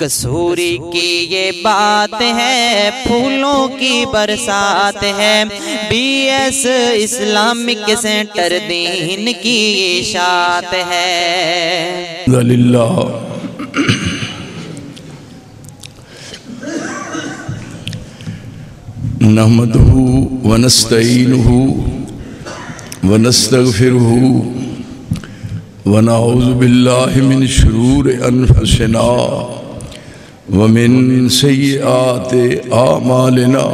کسوری کی یہ بات ہے، پھولوں کی برسات ہے، بی ایس اسلامک سینٹر دین کی اشاعت ہے۔ للہ نحمدہ ونستعینہ ونستغفرہ ونعوذ باللہ من شرور انفسنا ومن سیئات اعمالنا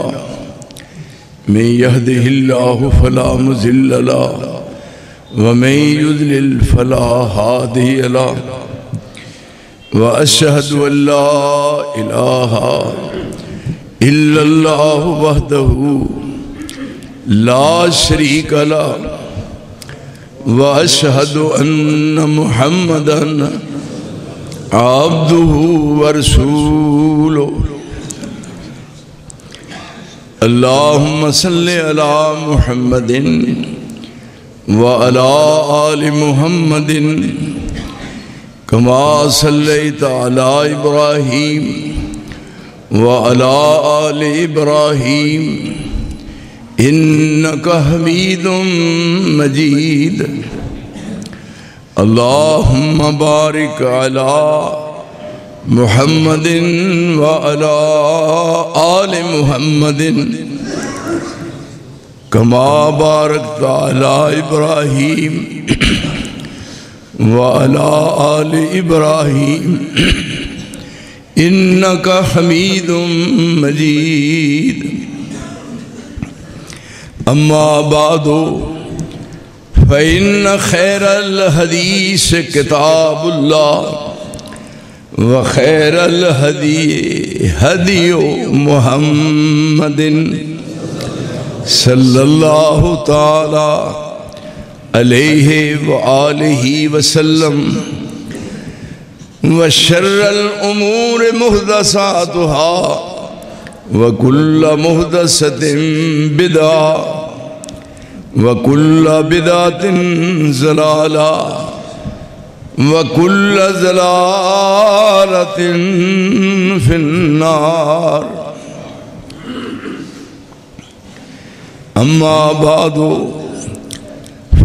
من يهده الله فلا مضل له ومن يضلل فلا هادي له واشهد ان لا اله الا الله وحده لا شريك له واشهد ان محمدا عبده ورسوله اللهم صل على محمد وعلى آل محمد كما صليت على إبراهيم وعلى آل إبراهيم إنك حميد مجيد اللهم بارك على محمد وعلى آل محمد كما باركت على إبراهيم وعلى آل إبراهيم إنك حميد مجيد أما بعد فإن خير الحديث كتاب الله وخير الهدي هدي محمد صلى الله تعالى عليه وآله وسلم وشر الأمور محدثاتها وكل محدثة بدعة وكل بدعة ضلالة وكل ضلالة في النار أما بعد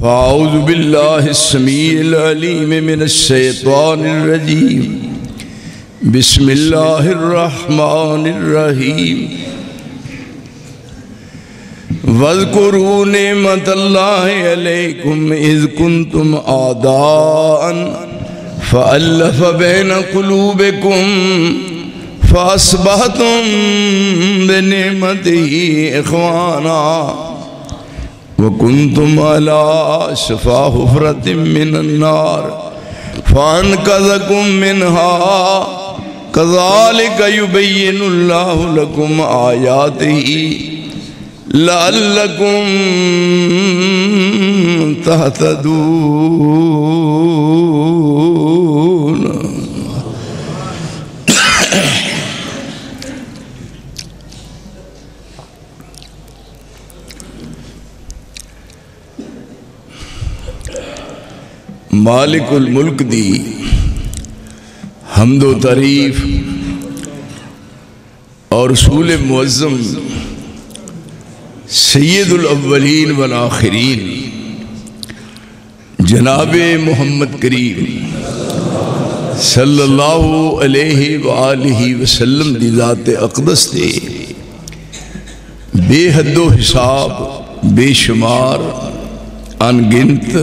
فأعوذ بالله السميع العليم من الشيطان الرجيم بسم الله الرحمن الرحيم واذكروا نعمة الله عليكم إذ كنتم أعداء فألف بين قلوبكم فأصبحتم بنعمته إخوانا وكنتم على شفا حفرة من النار فأنقذكم منها كذلك يبين الله لكم آياته لعلكم تهتدون مالک الملک دی حمد و تعریف اور رسول معظم سید الاولین والآخرین جناب محمد کریم صلی اللہ علیہ وآلہ وسلم دی ذات اقدس دے بے حد و حساب بے شمار انگنت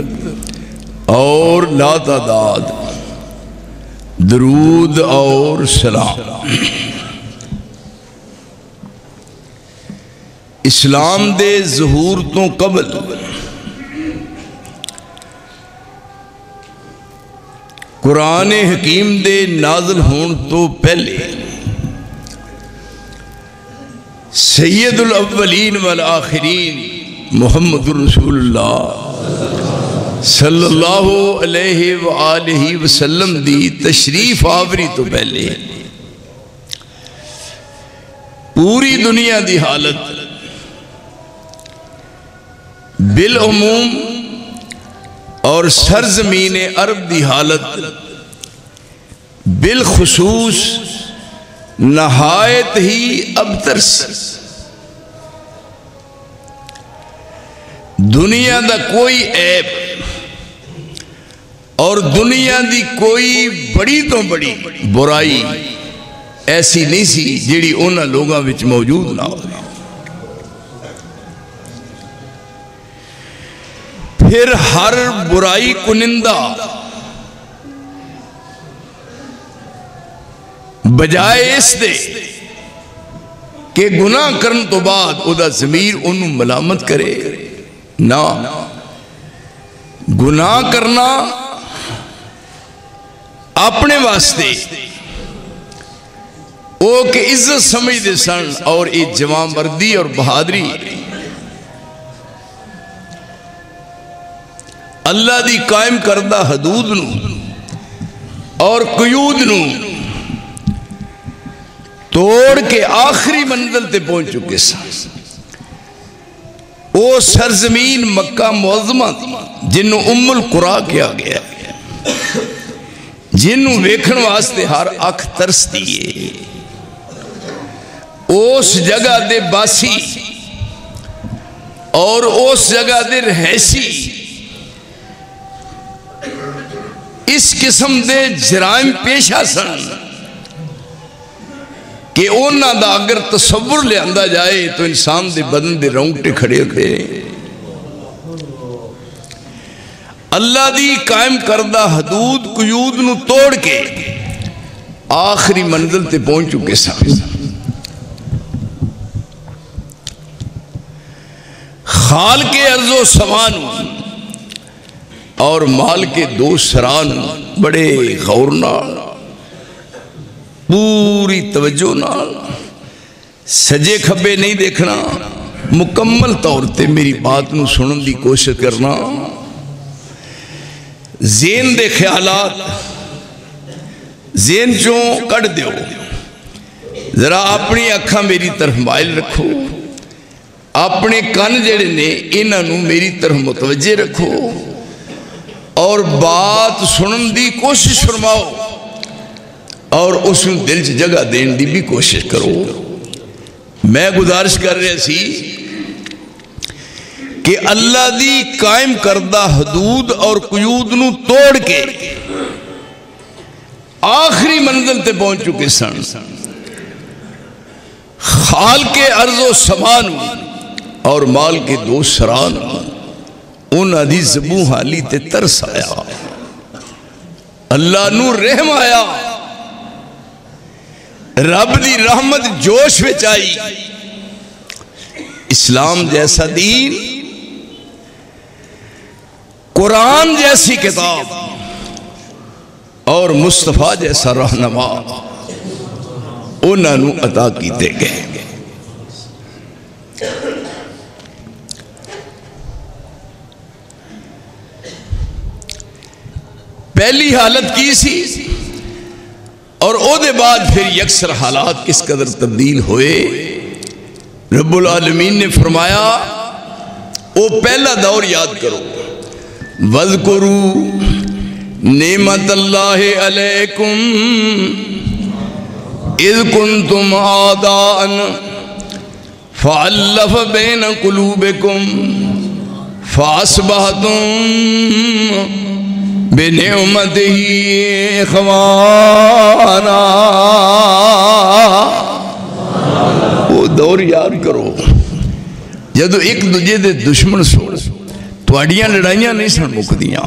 اور لا تعداد درود اور سلام اسلام دے ظہور تو قبل قرآن حکیم دے نازل ہون تو پہلے سید الاولین والآخرین محمد رسول اللہ صلی اللہ علیہ وآلہ وسلم دی تشریف آوری تو پہلے پوری دنیا دی حالت بالعموم اور سرزمین عرب دی حالت بالخصوص نہایت ہی ابتر سی، دنیا دا کوئی عیب اور دنیا دی کوئی بڑی تو بڑی برائی ایسی نہیں سی جیڑی انہاں لوگاں وچ موجود نہ ہو۔ پھر ہر برائی کنندہ بجائے اس دے کہ گناہ کرن تو بعد او دا ضمیر انہوں ملامت کرے، نہ گناہ کرنا اپنے واسطے او کہ عزت سمجھ دے سن اور ایک جوان مردی اور بہادری اللہ دی قائم کردہ حدود نو اور قیود نو توڑ کے آخری منزل تے پہنچ چکے سن۔ او سرزمین مکہ معظمہ جنہوں ام القرآ کیا گیا، جنہوں ویکھن واسطے ہر اکھ ترس دیئے، اس جگہ دے باسی اور اس جگہ دے رہیسی اس قسم دے جرائم پیشہ سن کہ اونا دا اگر تصور لے اندہ جائے تو انسان دے بدن دے رونگٹے کھڑے ہوتے۔ اللہ دی قائم کردہ حدود قیود نو توڑ کے آخری منزل تے پہنچ چکے سن۔ خال کے ارض و سمان اور مال کے دو سران بڑے غور نال پوری توجہ نال سجے کھبے نہیں دیکھنا، مکمل طور تے میری بات نو سنن دی کوشش کرنا، ذہن دے خیالات ذہن چوں کٹ دیو، ذرا اپنی اکھاں میری طرف مائل رکھو، اپنے کان جڑے نے انہاں نو میری طرف متوجہ رکھو اور بات سنن دی کوشش فرماؤ اور اس میں دل سے جگہ دین دی بھی کوشش کرو۔ میں گزارش کر رہے سی کہ اللہ دی قائم کردہ حدود اور قیود نو توڑ کے آخری منزل تے پہنچ چکے سن۔ خال کے ارض و سمان اور مال کے دو سران انہاں دی زبوں حالی تے ترس آیا، اللہ نو رحم آیا، رب دی رحمت جوش وچ آئی۔ اسلام جیسا دین، قرآن جیسی کتاب اور مصطفیٰ جیسا رہنما انہاں نو عطا کیتے گئے۔ پہلی حالت کی سی اور او دے بعد پھر یکسر حالات کس قدر تبدیل ہوئے۔ رب العالمین نے فرمایا او پہلا دور یاد کرو، وَاذْكُرُوا نِعْمَتَ اللَّهِ عَلَيْكُمْ اِذْ كُنْتُمْ أَعْدَاءً فَأَلَّفَ بَيْنَ قُلُوبِكُمْ فَأَصْبَحْتُمْ بِنِعْمَتِهِ إِخْوَانًا۔ وہ دور یاد کرو جدو ایک دوجے دے دشمن سو تواڈیاں لڑائیاں نہیں سن مکدیاں،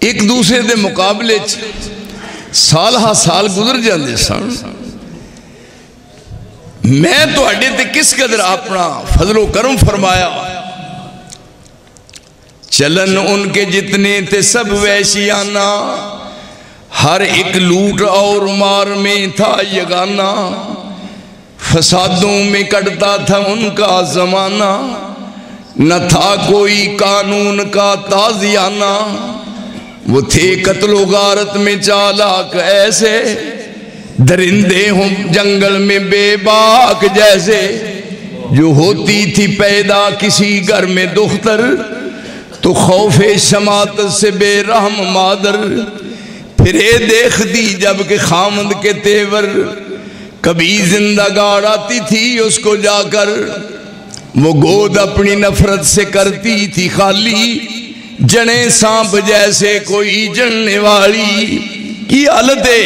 ایک دوسرے دے مقابلے سال ہا سال گزر جاندے سن۔ میں تواڈے تے کس قدر اپنا فضل و کرم فرمایا، چلن ان کے جتنے تھے سب وحشیانہ، ہر ایک لوٹ اور مار میں تھا یگانہ، فسادوں میں کٹتا تھا ان کا زمانہ، نہ تھا کوئی قانون کا تازیانہ، وہ تھے قتل و غارت میں چالاک ایسے، درندے ہوں جنگل میں بے باک جیسے، جو ہوتی تھی پیدا کسی گھر میں دختر، تو خوف شماتت سے بے رحم مادر، پھر اے دیکھ دی جب کہ خامد کے تیور کبھی زندہ گاڑ آتی تھی اس کو جا کر وہ گود اپنی نفرت سے کرتی تھی خالی، جنے سانپ جیسے کوئی جننے والی کی حالت ہے۔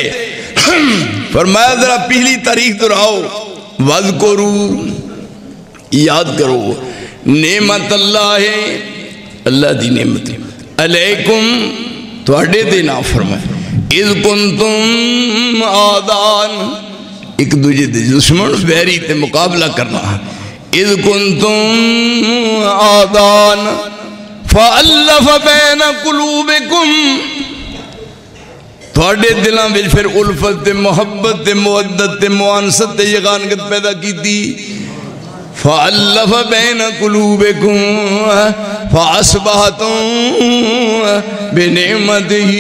فرمایا ذرا پہلی تاریخ دہراؤ، وَذْكُرُوا یاد کرو نعمت اللہ ہے، اللہ دی نعمت علیکم تواڈے دے نا فرمائے اذ کنتم آدان، ایک دوجہ دے دشمن ویری تے مقابلہ کرنا، اذ کنتم آدان فَأَلَّفَ بَيْنَ قُلُوبِكُمْ، تھوڑے دلوں میں پھر الفت تے محبت تے مودت تے موانست تے یگانگت پیدا کی تھی، فَأَلَّفَ بَيْنَ قُلُوبِكُمْ فَأَصْبَحْتُمْ بِنِعْمَتِهِ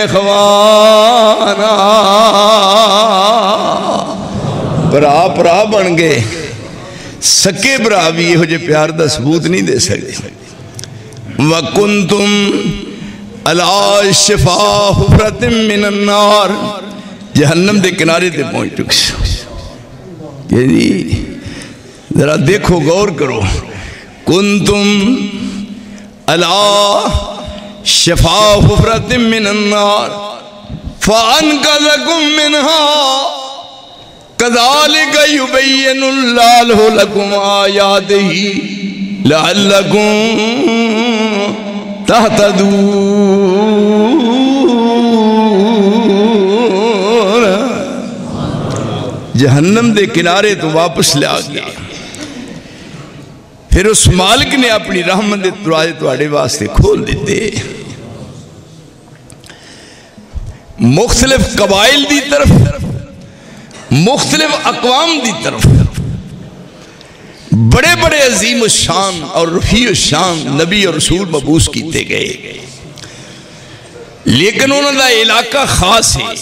إِخْوَانًا، برا بن گئے، سکے برا بھی ہو جے پیار دا ثبوت نہیں دے سکتے۔ وَكُنْتُمْ عَلَىٰ شِفَا حُفْرَةٍ مِّنَ النَّارِ، جہنم دے کنارے تے پہنچ چکے، یعنی ذرا دیکھو غور کرو، کنتم علی شفا حفرۃ من النار فانقذکم منها کذالک یبین اللہ لکم آیاتہ لعلکم تہتدون۔ جہنم دے کنارے تو واپس لے آگئے، پھر اس مالک نے اپنی رحمت دروازے تواڈے واسطے کھول دیتے، مختلف قبائل دی طرف، مختلف اقوام دی طرف بڑے بڑے عظیم الشان اور رفیع الشان نبی اور رسول مبعوث کیتے گئے، لیکن انہوں دا علاقہ خاص ہے،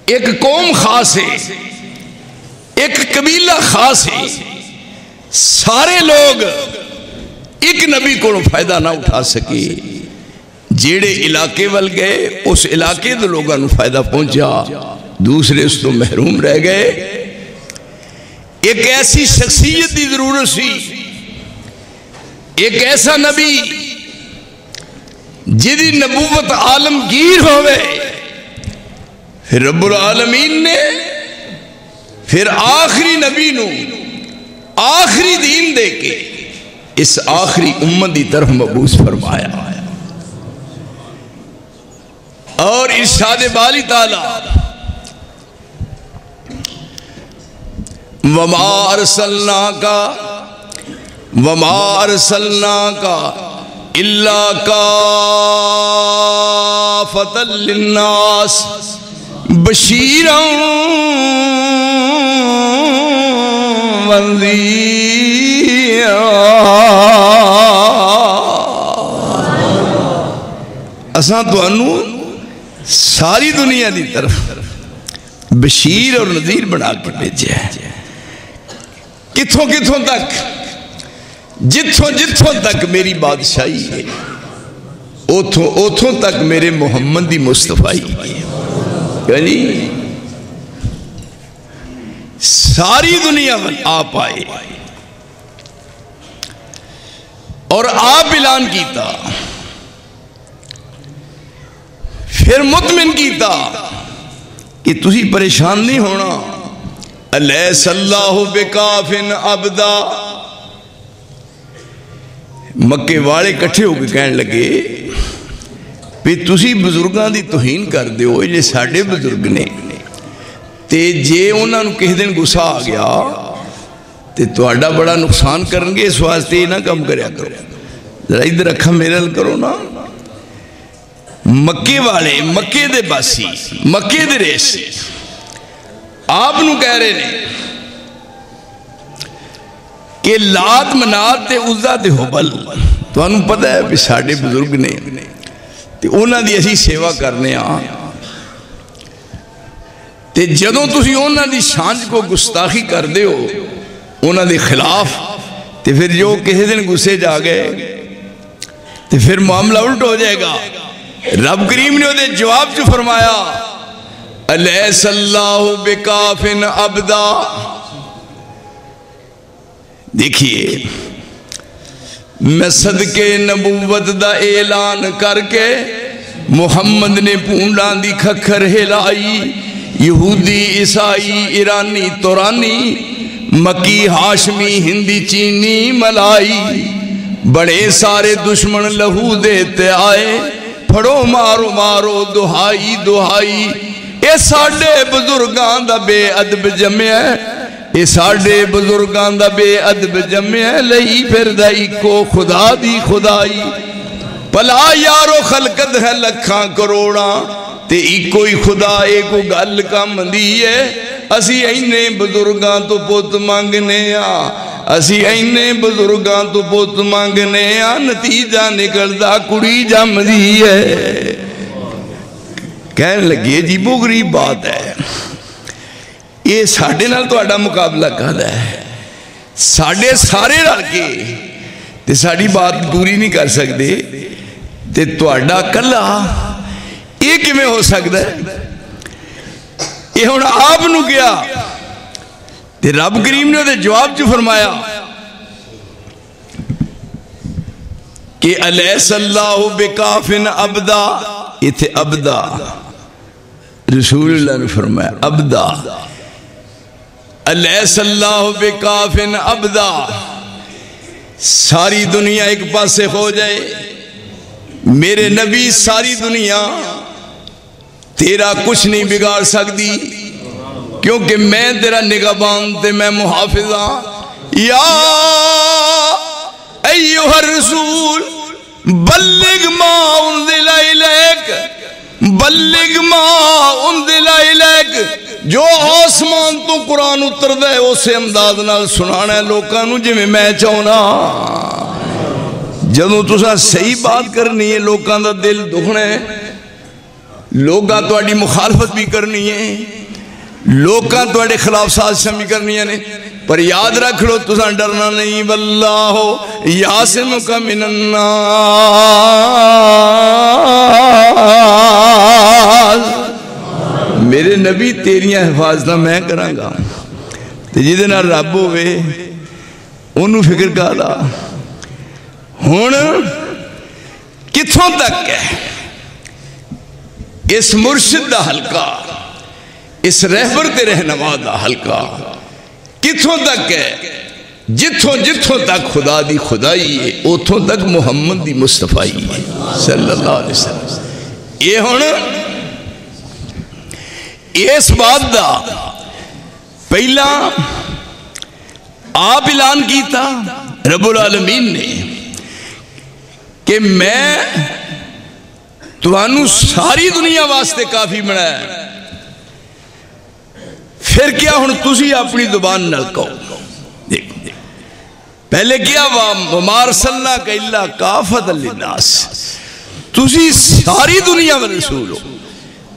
ایک قوم خاص ہے، ایک قبیلہ خاص ہے، سارے لوگ ایک نبی کو فائدہ نہ اٹھا سکے، جیڑے علاقے وال گئے اس علاقے دے لوگاں نو فائدہ پہنچا، دوسرے اس تو محروم رہ گئے۔ ایک ایسی شخصیت دی ضرورت سی، ایک ایسا نبی جدی نبوت عالمگیر ہوئے، پھر رب العالمین نے پھر آخری نبی نو آخری دین دے کے اس آخری امت دی طرف مبعوث فرمایا، اور ارشاد باری تعالی وَمَا أَرْسَلْنَاكَ إِلَّا كَافَةً لِلنَّاسِ بَشِيرًا وَنَذِيرًا، اساں تانوں ساری دنیا دی طرف بشیر اور نذیر بنا کے بھیجا ہے، کتھوں کتھوں تک، جتھوں جتھوں تک میری بادشاہی ہے اوتھوں تک میرے محمد دی مصطفی ہے، یعنی ساری دنیا میں آپ آئے اور آپ اعلان کیتا، پھر مطمئن کیتا کہ تسی پریشان نہیں ہونا، الیس اللہ بکافن عبدا۔ مکے والے کٹھے ہو کے کہنے لگے بھی تسی بزرگاں دی توہین کر دیو، یہ ساڑھے بزرگ نے، تے جے انہاں نو کسی دن غصہ آ گیا تے تواڈا بڑا نقصان کرن گے، اس واسطے نہ کم کریا کرو، ذرا ادھر اکھا میرے نال کرو نا۔ مکے والے، مکے دے باسی، مکے دے ریسی آپ نو کہہ رہے نے کہ لات منات تے عزا تے حبل، تو انہوں پتہ ہے کہ ساڑھے بزرگ نے تے انہاں دی اسی سیوا کرنے آن، تے جدوں تسی انہاں دی شان کو گستاخی کر دے ہو انہاں دے خلاف، تے پھر جو کسی دن گسے جا گئے تے پھر معاملہ الٹ ہو جائے گا، رب کریم نے وہ جواب جو فرمایا الیس اللہ بکافن عبدا. دیکھیے میں صدقے نبوت دا اعلان کر کے محمد نے پونڈاں دی کھکھر ہلائی. یہودی عیسائی ایرانی تورانی مکی ہاشمی ہندی چینی ملائی بڑے سارے دشمن لہو دیتے آئے. پھڑو مارو مارو دہائی دہائی. اے ساڑے بزرگان دا بے ادب جمع ہے. اے ساڑے بزرگان دا بے ادب جمع ہے. لئی پھر دائی کو خدا دی خدائی. پلا یارو خلقت ہے لکھاں کروڑاں تے کوئی خدا ایک گل کم دیئے. اسی اینے بزرگاں تو پوت مانگنے اسی اینے بزرگاں تو پوت مانگنے نتیجہ نکلدا کڑی جم دیئے. کہنے لگے عجیب و غریب بات ہے. یہ ساڑھے نال تو اڈا مقابلہ کردا ہے. ساڑھے سارے رل کے تے ساڑھی بات پوری نہیں کر سکتے تے تو اڈا کلا یہ کیویں ہو سکتا ہے. یہ ہن آپ نو گیا تے رب کریم نے وہ جواب جو فرمایا کہ الیس اللہ بکافن عبدا. یہ تھے عبدا. رسول اللہ نے فرمایا عبدا. الیس اللہ بکافن عبدا. ساری دنیا ایک پاسے ہو جائے میرے نبی ساری دنیا تیرا کچھ نہیں بگاڑ سکتی کیونکہ میں تیرا نگہبان تے میں محافظ ہاں. یا ایوہ الرسول بلغ ما انزل الیک بلغ ما انزل الیک. جو آسمان تو قرآن اتر دے اسے انداز نال سنانا ہے لوکاں نو جویں میں چاہنا. جدوں تساں صحیح بات کرنی ہے لوکاں دا دل دکھنا ہے. لوگاں تواڈی مخالفت بھی کرنی ہے. لوگاں تواڈے خلاف سازشاں بھی کرنی ہے. پر یاد رکھ لو تساں ڈرنا نہیں. واللہ یعصمک من الناس. میرے نبی تیریاں حفاظتاں میں کراں گا. تے جدے نال رب ہوے اونوں فکر کالا. ہن کتھوں تک ہے اس مرشد دا حلقہ اس رہبر تے رہنما دا حلقہ کتھوں تک ہے. جتھوں جتھوں تک خدا دی خدائی ہے اتھوں تک محمد دی مصطفیٰ ہے صلی اللہ علیہ وسلم. یہ ہن اس بات دا پہلا آپ اعلان کیتا رب العالمین نے کہ میں تمہانوں ساری دنیا واسطے کافی بنایا. پھر کیا ہن تسی اپنی زبان نال کہو. پہلے کیا وَمَا أَرْسَلْنَاكَ إِلَّا كَافَةً لِلنَّاسِ. تسی ساری دنیا میں رسول ہو.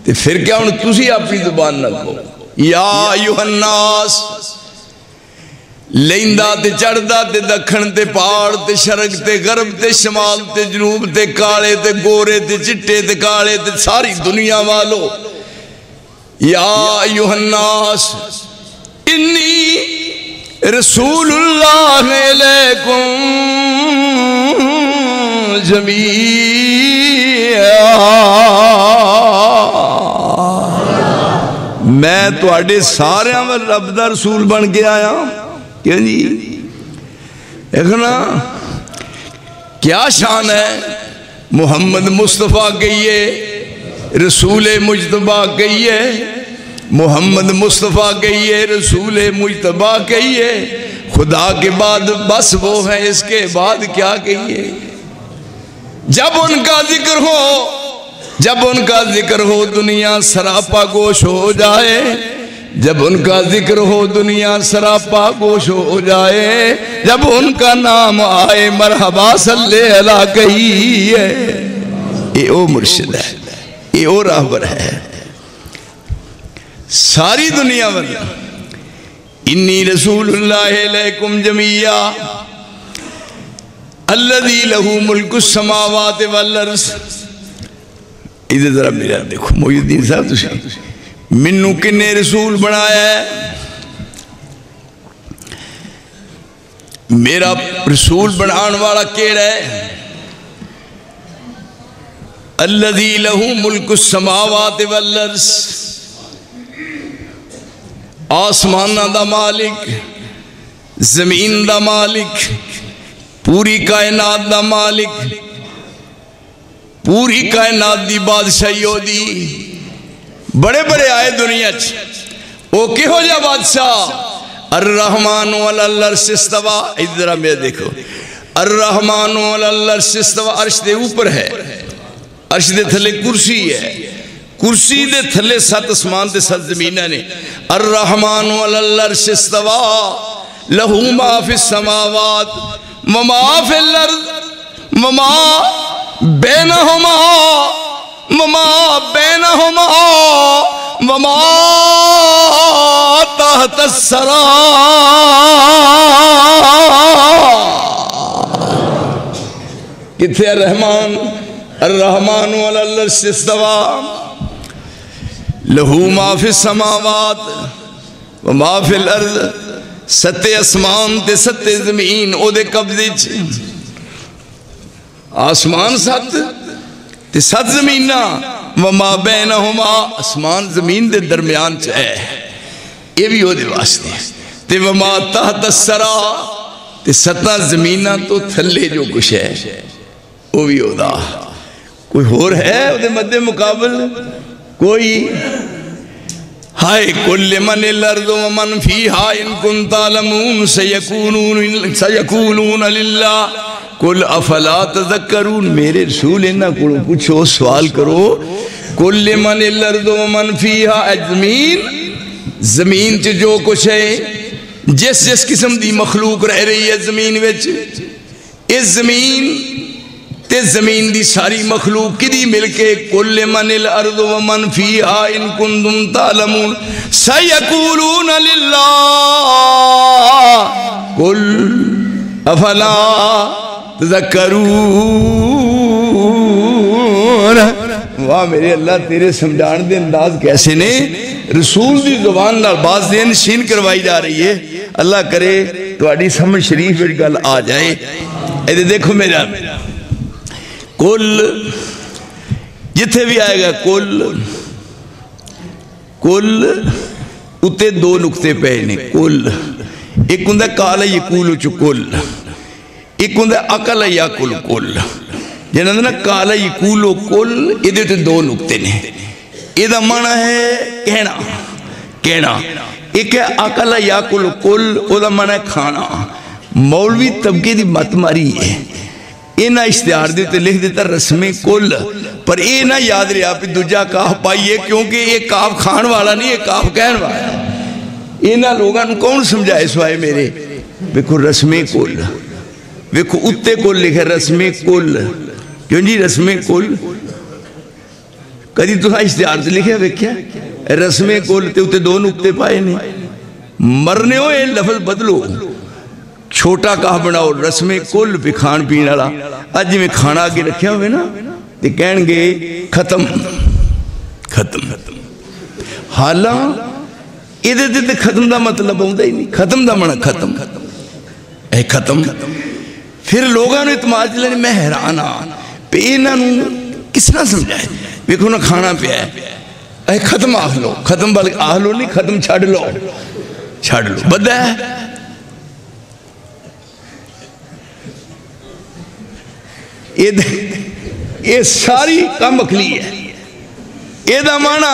پھر کیا ہن تسی اپنی زبان نال کہو یا ایھا الناس. لیندہ تے چڑھدا تے دکھن تے پہاڑ تے شرق تے غرب تے شمال تے جنوب تے کالے تے گورے تے چٹے تے کالے تے ساری دنیا والو. یا ایھا الناس انی رسول اللہ علیکم جمیعا. میں تواڈے سارے رب دا رسول بن کے آیا. کیوں جی دیکھنا کیا شان ہے. محمد مصطفیٰ کہیے رسول مجتبیٰ کہیے. محمد مصطفیٰ کہیے رسول مجتبیٰ کہیے. خدا کے بعد بس وہ ہے اس کے بعد کیا کہیے. جب ان کا ذکر ہو دنیا سراپا گوش ہو جائے. جب ان کا ذکر ہو دنیا سراپا گوش ہو جائے. جب ان کا نام آئے مرحبا صلی اللہ کہیے. یہ او مرشد ہے. یہ او راہبر ہے. ساری دنیا میں انی رسول اللہ علیکم جمیعا الذی لہ ملک السماوات والارض. ادھر ذرا میرا دیکھو محی الدین صاحب تسی منو کنے رسول بنایا ہے؟ میرا رسول بنان والا کیڑا ہے؟ الذی لہو ملک السماوات والارض، آسمانہ دا مالک، زمین دا مالک، پوری کائنات دا مالک، پوری کائنات دی بادشاہی ہو دی۔ بڑے بڑے آئے دنیا او کی ہو جا بادشاہ؟ الرحمن علی العرش استوى، ادھر میں دیکھو، الرحمن علی العرش استوى، عرش دے اوپر ہے، عرش دے تھلے کرسی ہے، کرسی دے تھلے 7 اسمان تے 7 زمینہ نے۔ الرحمن علی العرش استوى لہو ما فی السماوات وما فی الارض وما بینہما وما بینہما وما تحت الثری۔ کتھے الرحمن؟ الرحمن علی العرش استوى لہو ما فی السماوات وما فی الارض، 7 اسمان تے 7 زمین او دے قبضے چ، آسمان 7 تے 7 زمینہ، وما بینہما، اسمان زمین دے درمیان چ ہے، یہ بھی ہو دے واسطے، تے وما تحت الثری، تے 7 زمینہ تو تھلے جو کچھ ہے وہ بھی ہو دا۔ کوئی اور ہے وہ دے مد مقابل؟ کوئی؟ ہائے کل من الارض ومن فیہا ان کن تعلمون سیکونون للہ کل افلا تذکرون۔ میرے رسول انہا کو پوچھو، سوال کرو، کل من الارض ومن فیہا، زمین چ جو کچھ ہے، جس قسم دی مخلوق رہ رہی ہے زمین وچ، اس زمین تے زمین دی ساری مخلوق کی دی مل کے کل من الارض ومن فیہا ان کنتم تعلمون سیقولون للہ قل افلا تذکرون۔ واہ میرے اللہ، تیرے سمجھان دے انداز کیسے نے؟ رسول دی زبان نال باز دین شین کروائی جا رہی ہے۔ اللہ کرے تو اڈی سمجھ شریف وچ گل آ جائے۔ اے دیکھو میرا کل، جتھے بھی آئے گا کل اتے 2 نقطے پہنے، کل ایک ہوں کالا یکولو چو کل، ایک ہوں اکل یاکل کل، جنہاں نا کالا یکولو کل، ادھے تے 2 نقطے نے، ادھا معنی ہے کہنا، ایک ہے اکل یاکل کل، ادھا معنی ہے کھانا۔ مولوی طبقے دی مت ماری ہے، اینا اشتہار دیتے لکھ دیتا رسم کل، پر اینا یاد رہا پہ دوجہ کاف پائیے، کیونکہ یہ کاف کھان والا نہیں، یہ کاف کہن والا۔ اینا لوگاں کون سمجھائے سوائے میرے؟ دیکھو رسم کل، دیکھو اتے کل لکھے رسم کل، کیوں جی رسم کل؟ کدی تو اشتہار سے لکھے ویکھیا رسم کل تے اتے 2 نقطے پائے نہیں، مرنے ہو یہ لفظ بدلو، چھوٹا کہا بناؤ رسم کل پہ کھان پین والا۔ اج میں کھانا آگے رکھیا ہوئے نا تے کہن گے ختم، حالاں ادھے تے ختم دا مطلب ہوندہ ہی نہیں، ختم دا معنی ختم، اے ختم۔ پھر لوگاں نے اعتماد چلے میں حیران پہ انہاں کس نہ سمجھائے؟ ویکھو نا کھانا پہ ہے، اے ختم آہ لو، ختم بلکہ آہ لو نہیں، ختم چھڑ لو، بدہ ہے۔ یہ ساری کم اکلی ہے، یہ دا معنی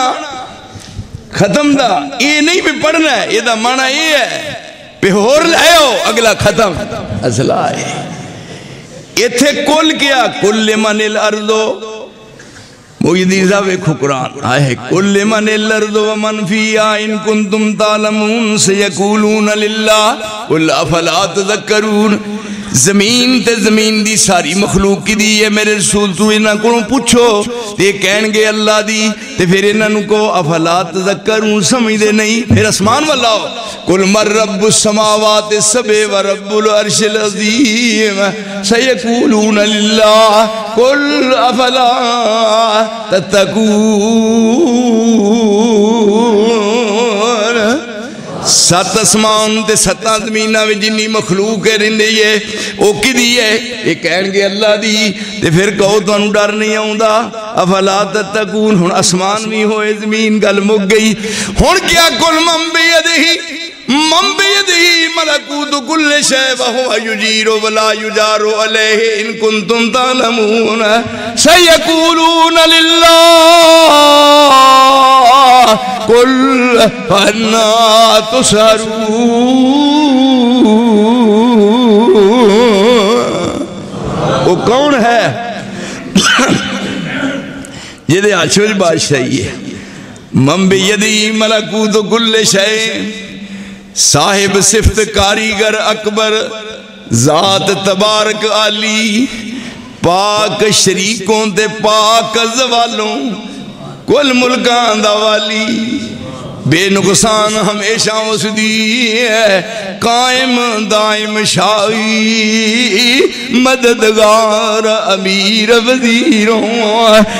ختم دا، یہ نہیں پہ پڑھنا ہے، یہ دا معنی یہ ہے پہ ہور لائے ہو اگلا ختم اصلہ ہے۔ یہ تھے کل کیا کل من الارضو، محیدین صاحب ایک قرآن آئے کل من الارض ومن فیہا ان کنتم تعلمون سیقولون للہ قل افلا تذکرون۔ زمین تے زمین دی ساری مخلوق کی دی ہے میرے رسول تو انہاں کو پوچھو تے کہن گے اللہ دی تے پھر انہاں کو افلا تذکرون سمجھ دے نہیں پھر اسمان والا ہو قل من رب السماوات السبع ورب العرش العظیم سیقولون للہ قل افلا تتقون سات اسمان تے ستاں زمیناں وچ جنی مخلوق ہے رہندی ہے او کدی ہے یہ کہن گے اللہ دی تے پھر کہو تانوں ڈر نہیں آوندا افلا تتقون ہن اسمان بھی ہوئے زمین گل مک گئی ہن کیا کل من بیدہ ملکوت کل شیء وہو یجیر ولا یجار علیہ ان کنتم تعلمون سیقولون للہ قل فانا تسحرون وہ کون ہے جدے آچھوج بادشاہی ہے من بیدی ملکوت کل شیء صاحب صفت کاریگر اکبر ذات تبارک علی پاک شریکوں تے پاک زوالوں کل ملکان دا والی بے نقصان ہمیشہ اس دی ہے قائم دائم شاہی مددگار امیر وزیروں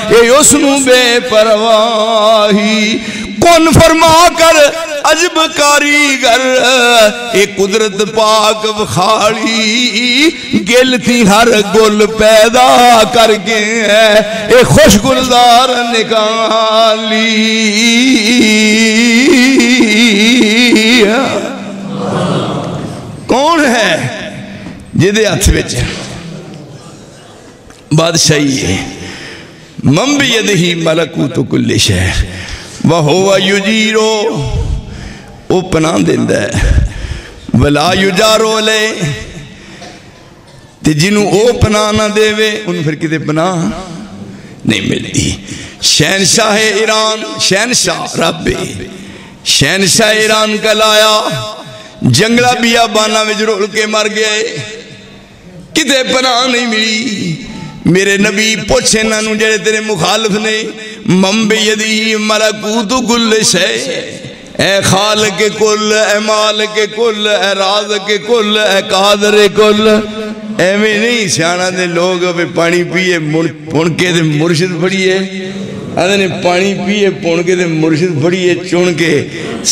اے اسنو بے پرواہی کون فرما کر عجب کاریگر اے قدرت پاک بخاڑی گل تھی ہر گل پیدا کر کے اے خوش گلدار نکالی کون ہے جدے ہاتھ وچ بادشاہی ہے من بیدہ ملکوت کل شیء وہو یجیرو وہ پناہ دیندہ ہے ولا یجارو لے تے جنہوں او پناہ نہ دے وے ان پھر کتے پناہ نہیں ملتی شہنشاہ ایران شہنشاہ رب شہنشاہ ایران کا لایا جنگلہ بیابانہ میں جرول کے مر گئے کتے پناہ نہیں ملی میرے نبی پوچھے نانو جڑے تیرے مخالف نے من بیدی ملکوت کل شیء اے خالق کل اے مالک کل اے رازق کل اے قادر کل اے میں نہیں سیانا دے لوگ پانی پیئے پون کے دے مرشد پڑھیے آدھے پانی پیئے پون کے دے مرشد پڑھیے چون کے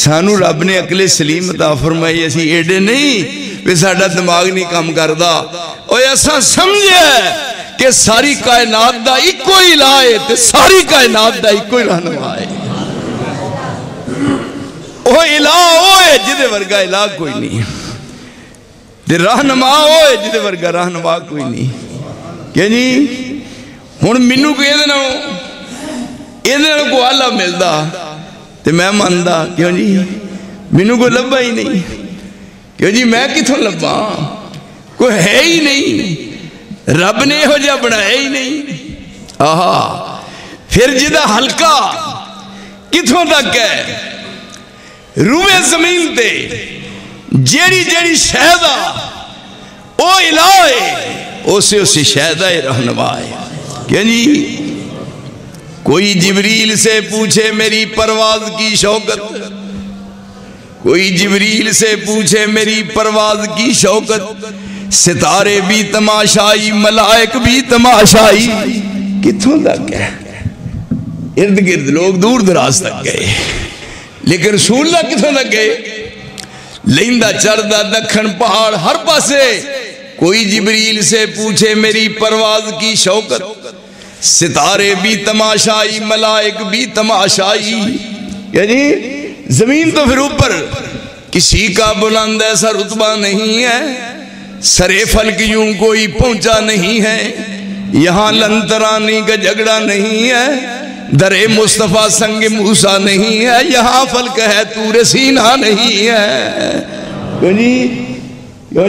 سانو رب نے عقل سلیم عطا فرمائی ایسی ایڈے نہیں پہ ساڑھا دماغ نہیں کام کردہ اور ایسا سمجھے کہ ساری کائنات دا ایک کوئی لائے تے ساری کائنات دا ایک کوئی رہنما ہے وہ الہ ہوئے جدے ورگا الہ کوئی نہیں تے رہنما ہوئے جدے ورگا رہنما کوئی نہیں کہ جی ہون منو کو یہ دینا کو آلہ ملدا تے میں ماندہ کیوں جی منو کو لبا ہی نہیں کیوں جی میں کتھوں لبا کوئی ہے ہی نہیں رب نے ہو جا بنایا ہی نہیں آہا پھر جدہ حلقہ کتھوں تک ہے روئے زمین تے جیڑی جیڑی شہدہ او الہ ہے اسے شہدہ رہنما ہے کیا جی کوئی جبریل سے پوچھے میری پرواز کی شوکت کوئی جبریل سے پوچھے میری پرواز کی شوکت ستارے بھی تماشائی ملائک بھی تماشائی کتھوں تک ہے ارد گرد لوگ دور دراز تک گئے لیکن رسول اللہ کتھوں تک گئے لیندہ چردہ دکھن پہاڑ ہر پاسے کوئی جبریل سے پوچھے میری پرواز کی شوکت ستارے بھی تماشائی ملائک بھی تماشائی یعنی زمین تو پھر اوپر کسی کا بلند ایسا رتبہ نہیں ہے سرے فلک یوں کوئی پہنچا نہیں ہے یہاں لنترانی کا جھگڑا نہیں ہے در مصطفیٰ سنگ موسیٰ نہیں ہے یہاں فلک ہے تور سینہ نہیں ہے کیوں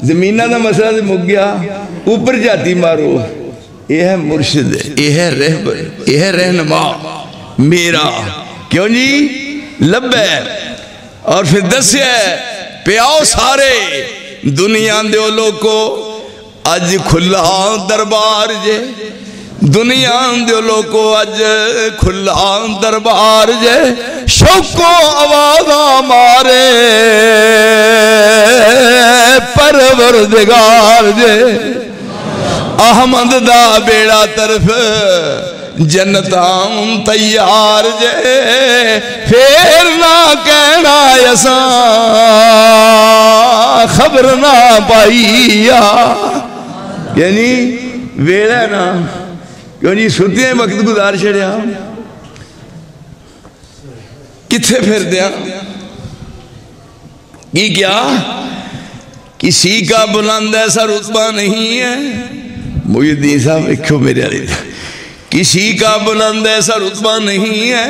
زمینہ دا مسئلہ سے مک گیا اوپر جاتی مارو یہ ہے مرشد یہ ہے رہبر یہ ہے رہنما میرا کیوں جی لب ہے اور پھر دس ہے پیاؤ سارے دنیا دیو لوکو اج کھلا دربار جے دنیا دیو لوکو اج کھلا دربار جے شوقو آوازاں مارے پروردگار جے احمد دا بیڑا طرف جنتاں تیار جے پھر نہ کہنا یساں خبر نہ پائیا یعنی ویڑا نا کیوں جی سوتے وقت گزار چھڑیا کتھے پھر دیا کی کیا کسی کا بلند ایسا رتبہ نہیں ہے محی الدین صاحب ایکھو میرے علی تھا کسی کا بلند ایسا رتبہ نہیں ہے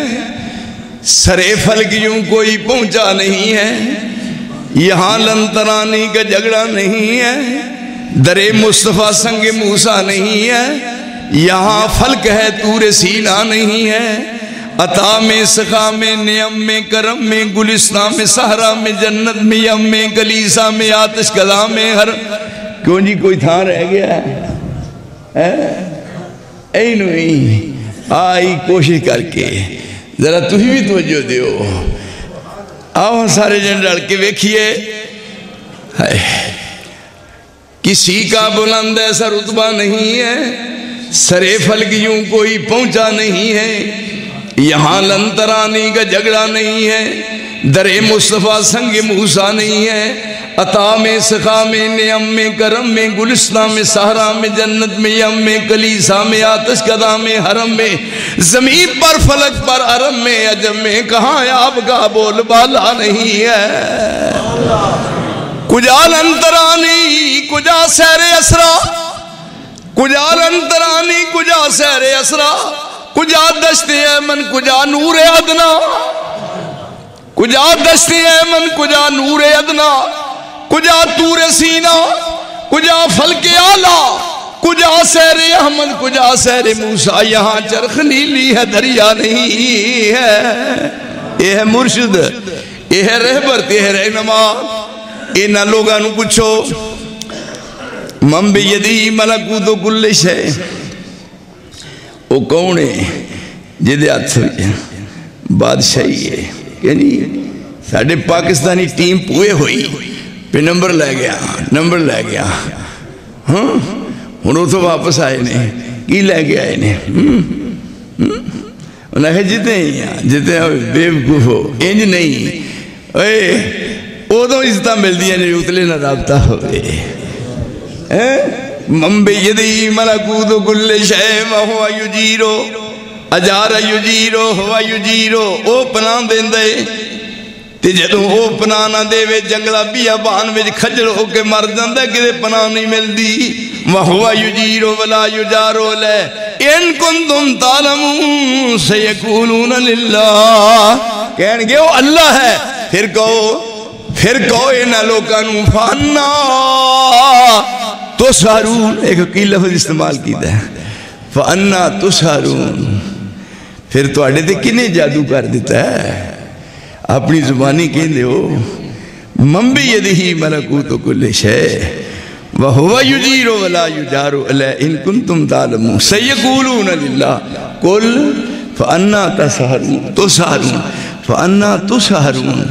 سرے فلک یوں کوئی پہنچا نہیں ہے یہاں لنترانی کا جھگڑا نہیں ہے درے مصطفیٰ سنگ موسیٰ نہیں ہے یہاں فلک ہے تور سینا نہیں ہے عطا میں سخا میں نعم میں کرم میں گلستان میں صحرا میں جنت میں یم میں کلیسا میں آتش کلا میں ہر کیوں جی کوئی تھا رہ گیا ہے اے نوئی آئی کوشش کر کے ذرا تھی بھی توجہ دیو آؤ سارے جن ڈال کے ویکھئے کسی کا بلند ایسا رتبہ نہیں ہے سرے فلک یوں کوئی پہنچا نہیں ہے یہاں لنترانی کا جھگڑا نہیں ہے درے مصطفیٰ سنگ موسیٰ نہیں ہے عطا میں سخا میں نعم میں کرم میں گلستان میں صحرا میں جنت میں یم میں کلیسا میں آتش کدا میں حرم میں زمین پر فلک پر عرب میں عجم میں کہاں آپ کا بول بالا نہیں ہے کجا لنترانی کجا سیر اسرا کجا لنترانی کجا سیر اسرا کجا دشت ایمن کجا نور ادنا کجا دشت ایمن کجا نور ادنا کجا تور سینہ کجا فلک آلہ کجا سیر احمد کجا سیر موسیٰ یہاں چرخ نیلی ہے دریا نہیں ہے یہ ہے مرشد یہ ہے رہبر یہ ہے رہنما انہاں لوگاں نو پوچھو من بیدی ملکوت کل شے وہ کون ہے جدے ہاتھ بادشاہی ہے یعنی ساڑھے پاکستانی ٹیم پوئے ہوئی پہ نمبر لے گیا ہاں انہوں تو واپس آئے نے کی لے گیا آئے انہیں کہا جتے ہیں جتے ہیں بے وقوف ہو انج نہیں او تو عزتہ مل دیا نہیں اتلے نہ رابطہ ہوئے من بیدی ملکوت کل شے وہو یجیرو اجار یجیرو ہوا یجیرو او پناہ دین دے تے جدوں او پناہ نہ دے وے جنگلہ بیابان وچ کھجڑ ہو کے مر جاندا کدے پناہ نہیں ملدی وہو یجیرو ولا یجارو لے ان کنتم تعلمون سیقولون للہ کہن گے وہ اللہ ہے پھر کہو انہاں لوکاں نو فانا تسحرون ایک حقیق لفظ استعمال کیتا ہے فانا تسحرون پھر تو آڑے دے کنے جادو کر دیتا ہے اپنی زبانی کہندے ہو من بیدی ملکوت کل شے وہو یجیرو ولا یجارو علیہ ان کنتم تعلمون سیقولون للہ قل فانا تسحرون فانا تسحرون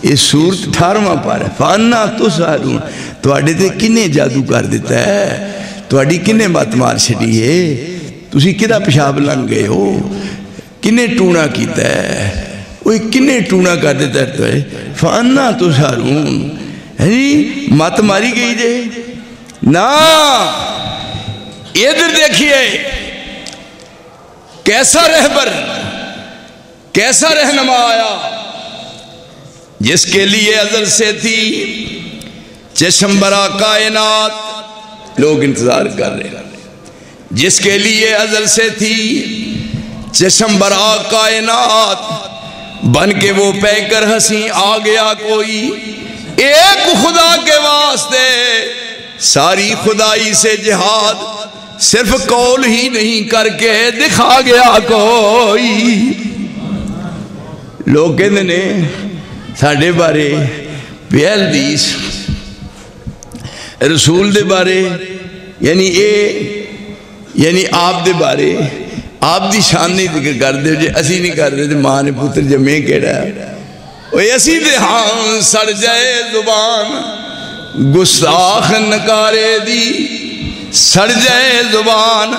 یہ سورت 18واں پارہ فانا تسحرون تو آڑے دے کنے جادو کر دیتا ہے تو آڑی کنے بات مار چھڑی ہے تسی کدہ پیشاب لنگ گئے ہو کنے ٹونا کیتا ہے وہ کنے ٹونا کر دیتا ہے تو ہے فانا تسحرون مات ماری گئی جے نا ادھر دیکھئے کیسا رہبر کیسا رہنما آیا جس کے لیے ازل سے تھی چشم برا کائنات لوگ انتظار کر رہے ہیں جس کے لیے ازل سے تھی چشم برا کائنات بن کے وہ پہ کر ہنسی آ گیا کوئی ایک خدا کے واسطے ساری خدائی سے جہاد صرف قول ہی نہیں کر کے دکھا گیا کوئی لوگ کہتے نے ساڑھے بارے بیل دیس رسول دے بارے یعنی آپ دے بارے آپ دی شان نہیں ذکر کر دے جے اسی نہیں کر دے تو ماں نے پتر جمعے کیڑا اوے اسی دے ہاں سڑ جائے زبان گستاخ نکارے دی سڑ جائے زبان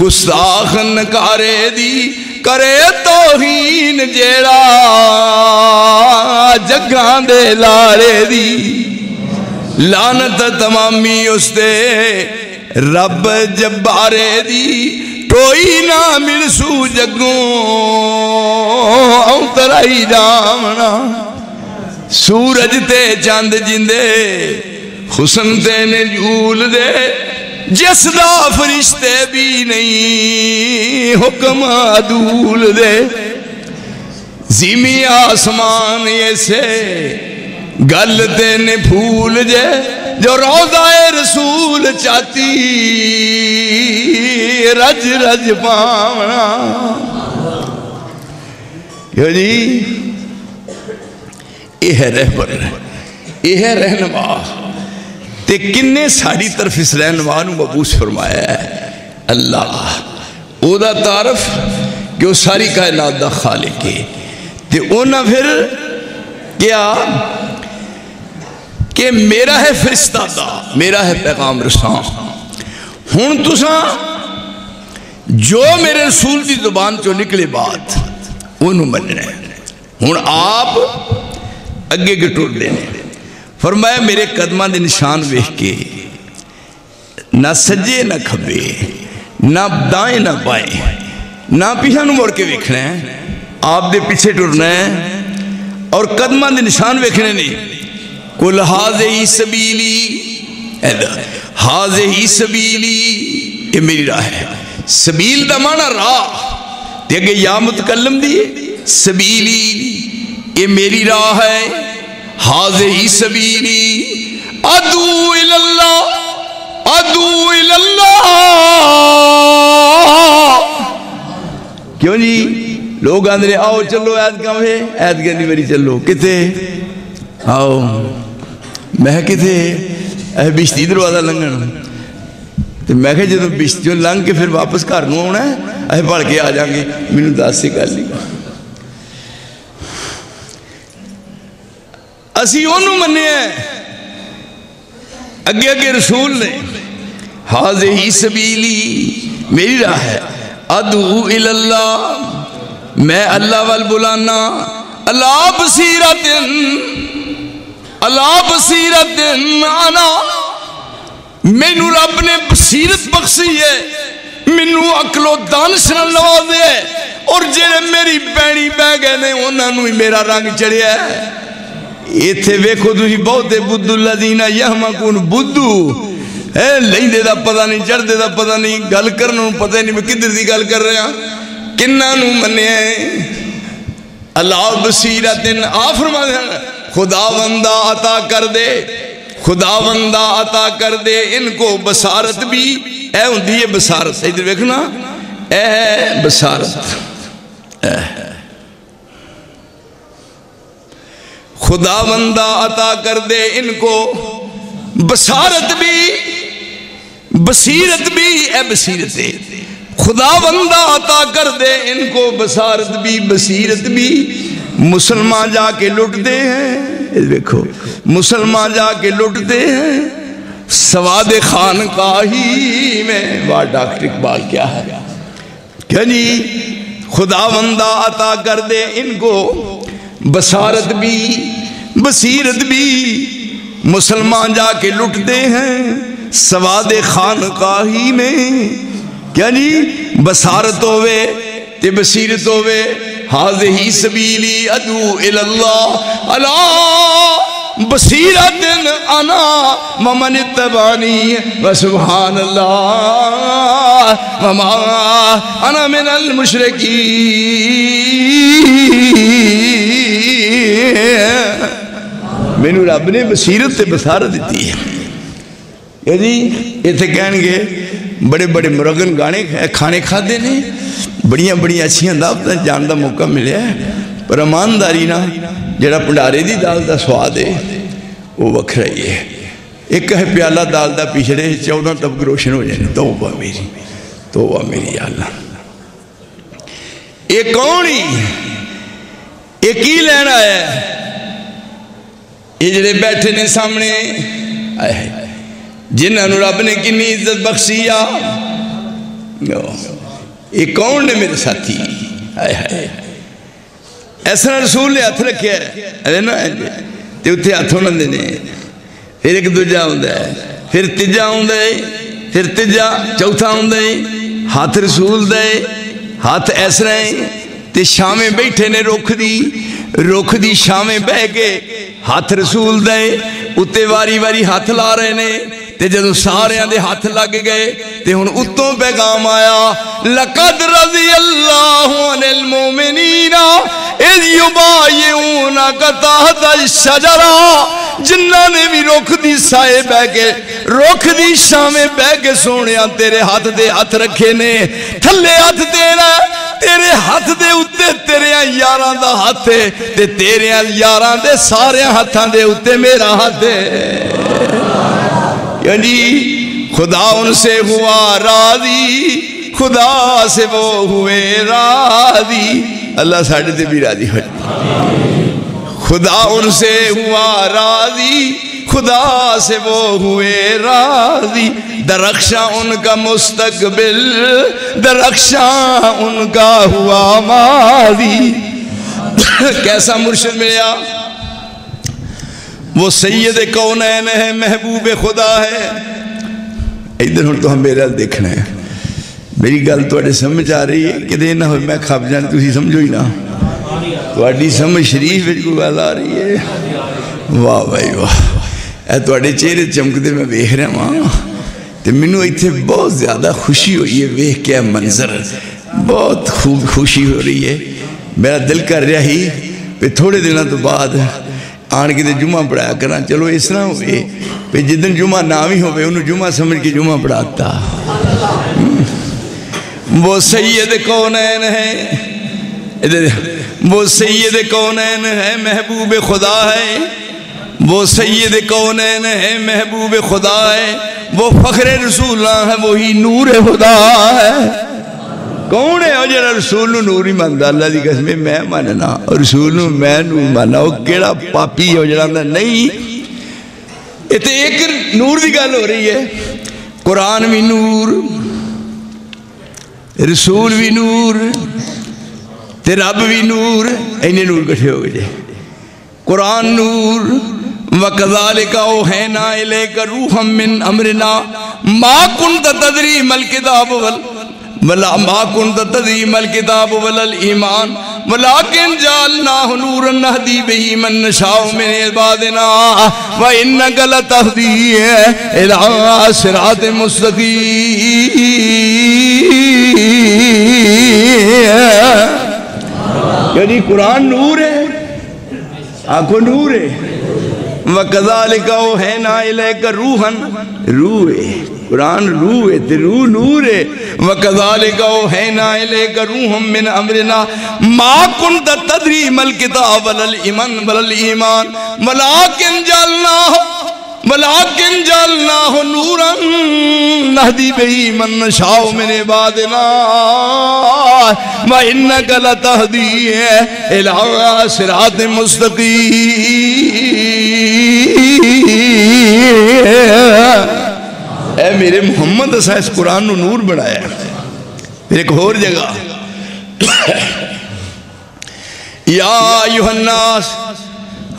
گستاخ نکارے دی کرے توہین جیڑا جگاں دے لارے دی لعنت تمامی اس دے رب جبارے دی کوئی نہ مرسو جگوں ترائی جامنا سورج تے چاند جندے حسن تے نجول دے جس دا فرشتے بھی نہیں حکم عدول دے زمین آسمان یہ سے گلتے نے پھول جے جو روضہ رسول چاہتی رج رج پاونا کیوں جی یہ ہے رہبر یہ ہے رہنما تے کنے ساڑی طرف اس رہنما نو مبوس فرمایا ہے اللہ او دا تعارف کہ وہ ساری کائنات دا خالق ہے تے اونا پھر کیا کہ میرا ہے فرشتہ دا میرا ہے پیغام رسان ہون تساں جو میرے رسول دی زبان چو نکلے بات انہوں مننے ہون آپ اگے گٹور دینے فرمایا میرے قدمہ دے نشان ویکھ کے نہ سجے نہ کھبے نہ دائیں نہ بائیں نہ پیچھے نو مڑ کے ویکھنا ہے آپ دے پیچھے ٹرنا ہے اور قدمہ دے نشان ویکھنے نہیں کل ہاذہی سبیلی ہاذہی سبیلی یہ میری راہ ہے سبیل دا معنی راہ دیکھے یا متکلم دیئے سبیلی یہ میری راہ ہے ہاذہی سبیلی ادعو الاللہ ادعو الاللہ کیوں جی لوگ آندھرے آؤ چلو عید کام ہے عید گرنی میری چلو کتے آؤ میں کتے اے بشتی دروازہ لنگن تو میں کہا جدو بشتیوں لنگ کے پھر واپس کرنوں ہونا ہے اے پڑھ کے آ جائیں گے میں داس سے کر لی اسی انہوں مننے ہیں اگے اگے رسول نے ہاذہی سبیلی میری راہ ہے ادعو الاللہ میں اللہ والبلانا اللہ بصیرت آنا مینو رب نے بصیرت بخشی ہے مینو عقل و دانش نال نوازے ہے اور جڑے میری بینی بہ گئے نے انہاں نوں ہی میرا رنگ چڑھیا ہے ایتھے ویکھو تسی بہتے بدھو الذین یحمقون بدھو لیندے دا پتہ نہیں چڑھدے دا پتہ نہیں گل کرنا پتہ نہیں میں کدھر دی گل کر رہا کناں نوں مننے اللہ بصیرت آ فرما دے خدا بندہ عطا کر دے خدا بندہ عطا کر دے ان کو بصارت بھی اے ہوندی ہے بصارت ادھر دیکھنا اے بصارت خدا بندہ عطا کر دے ان کو بصارت بھی بصیرت بھی اے بصیرت خدا بندہ عطا کر دے ان کو بصارت بھی بصیرت بھی مسلمان جا کے لٹتے ہیں دیکھو مسلمان جا کے لٹتے ہیں سواد خانقاہی میں واہ ڈاکٹر اقبال کیا ہے کیا جی خدا بندہ عطا کر دے ان کو بصارت بھی بصیرت بھی مسلمان جا کے لٹتے ہیں سواد خانقاہی میں کیا جی بصارت ہوئے تے بصیرت ہوئے ہاذہی سبیلی ادعو الاللہ اللہ بصیرت انا ومن اتبعنی وسبحان اللہ وما انا من المشرکین مینو رب نے بصیرت تے بصارت دیتی ہے یہ جی ایتھے کہن گے بڑے بڑے مرغن گانے کھانے کھاتے نے بڑیاں بڑیاں اچھیاں دعوتاں جان دا موقع ملیا ہے پر ایمانداری نہ جڑا پنڈارے دی دال دا سواد ہے وہ وکھرا ہی ہے ایک ہے پیالہ دال دا پچھڑے 14 طبق روشن ہو جائے. توبہ میری یا اللہ. یہ کون ہی یہ کی لینا ہے؟ یہ جڑے بیٹھے نے سامنے جنہاں نو رب نے کنی عزت بخشی. یہ کون نے میرے ساتھی؟ ایسا رسول نے ہاتھ رکھے ہے نا تے اتھے ہاتھ ہونا دینے. پھر ایک دوجہ ہوندہ ہے، پھر تیجہ ہوندہ ہے، پھر تیجہ چوتھا ہوندہ ہے. ہاتھ رسول دے ہاتھ ایس رہے تے شامیں بیٹھے نے رکھ دی شامیں بہ کے ہاتھ رسول دے اتے واری ہاتھ لا رہے نے. تے جدو سارے دے ہاتھ لگ گئے تے ہن اتوں پیغام آیا لَقَدْ رَضِيَ اللَّهُ عَنِ الْمُؤْمِنِينَ اِذْ يُبَايِعُونَكَ تَحْتَ الشَّجَرَةِ. جنہاں نے بھی رکھ دی سائے بہ کے رکھ دی شامیں بہ کے سونیاں تیرے ہاتھ دے ہاتھ رکھے نے. تھلے ہاتھ تیرا تیرے ہاتھ دے اتے تیرے یاراں دا ہاتھ ہے تے تیرے یاراں دے سارے ہاتھاں دے اتے میرا ہاتھ ہے. یعنی خدا ان سے ہوا راضی، خدا سے وہ ہوئے راضی. اللہ ساڑھے تے بھی راضی ہو. خدا ان سے ہوا راضی، خدا سے وہ ہوئے راضی. درخشاں ان کا مستقبل، درخشاں ان کا ہوا ماضی. کیسا مرشد ملیا؟ وہ سید کونین ہے، محبوب خدا ہے. ادھر ہوں تو ہم میرا دیکھنا ہے. میری گل تو سمجھ آ رہی ہے کہ دینا ہوئے میں کھاپ جانے تُسی سمجھو ہی نا. تو سمجھ شریف کو گل آ رہی ہے. واہ بھائی واہ. اے تو چہرے چمکتے میں ویکھ رہا ہوں تو مینوں ایتھے بہت زیادہ خوشی ہوئی ہے. ویکھ کے منظر بہت خوب خوشی ہو رہی ہے. میرا دل کر رہا ہی پہ تھوڑے دنوں تو بعد آن کے جمعہ پڑھایا کرنا. چلو اس طرح ہوئے پہ جدن جمعہ نہ بھی ہوئے انہوں جمعہ سمجھ کے جمعہ پڑھاتا. وہ سید کونین ہے، وہ سید کونین ہے، محبوب خدا ہے. وہ سید کونین ہے، محبوب خدا ہے. وہ فخر رسول ہے، وہی نور خدا ہے. کون ہے وہ جڑا رسول نو نور ہی ماندا؟ اللہ دی قسم میں ماننا رسول نو میں نور ماننا. وہ کیڑا پاپی ہو جڑا نہیں. یہ تے ایک نور دی گل ہو رہی ہے. قرآن بھی نور، رسول بھی نور تے رب بھی نور. اینے نور کٹھے ہو گئے. قرآن نور وَكَذَلِكَ أَوْحَيْنَا إِلَيْكَ رُوحًا مِّنْ أَمْرِنَا مَا كُنْتَ تَدْرِي مَا الْكِتَابُ وَلَا مَا كُنْتَ تَدْرِي مَا الْكِتَابُ وَلَا الْإِيمَانُ وَلَكِنْ جَعَلْنَاهُ نُورًا نَهْدِي بِهِ مَن نَّشَاءُ مِنْ عِبَادِنَا وَإِنَّكَ لَتَهْدِي إِلَىٰ صِرَاطٍ مُسْتَقِيمٍ. یعنی قرآن نور ہے، آنکھوں نور ہے. وَكَذَلِكَ أَوْحَيْنَا إِلَيْكَ رُوحًا، روح ہے قرآن، روح ہے تے روح نور ہے. وَكَذَلِكَ أَوْحَيْنَا إِلَيْكَ رُوحًا مِّنْ أَمْرِنَا مَا كُنْتَ تَدْرِي مَا الْكِتَابُ وَلَا الْإِيمَانُ وَلَكِنْ جَعَلْنَاهُ نُورًا نَهْدِي بِهِ مَن نَّشَاءُ مِنْ عِبَادِنَا وَإِنَّكَ لَتَهْدِي إِلَىٰ صِرَاطٍ مُسْتَقِيمٍ. اے میرے محمد اسا اس قرآن نو نور بنایا. پھر ایک اور جگہ یا ایھا الناس.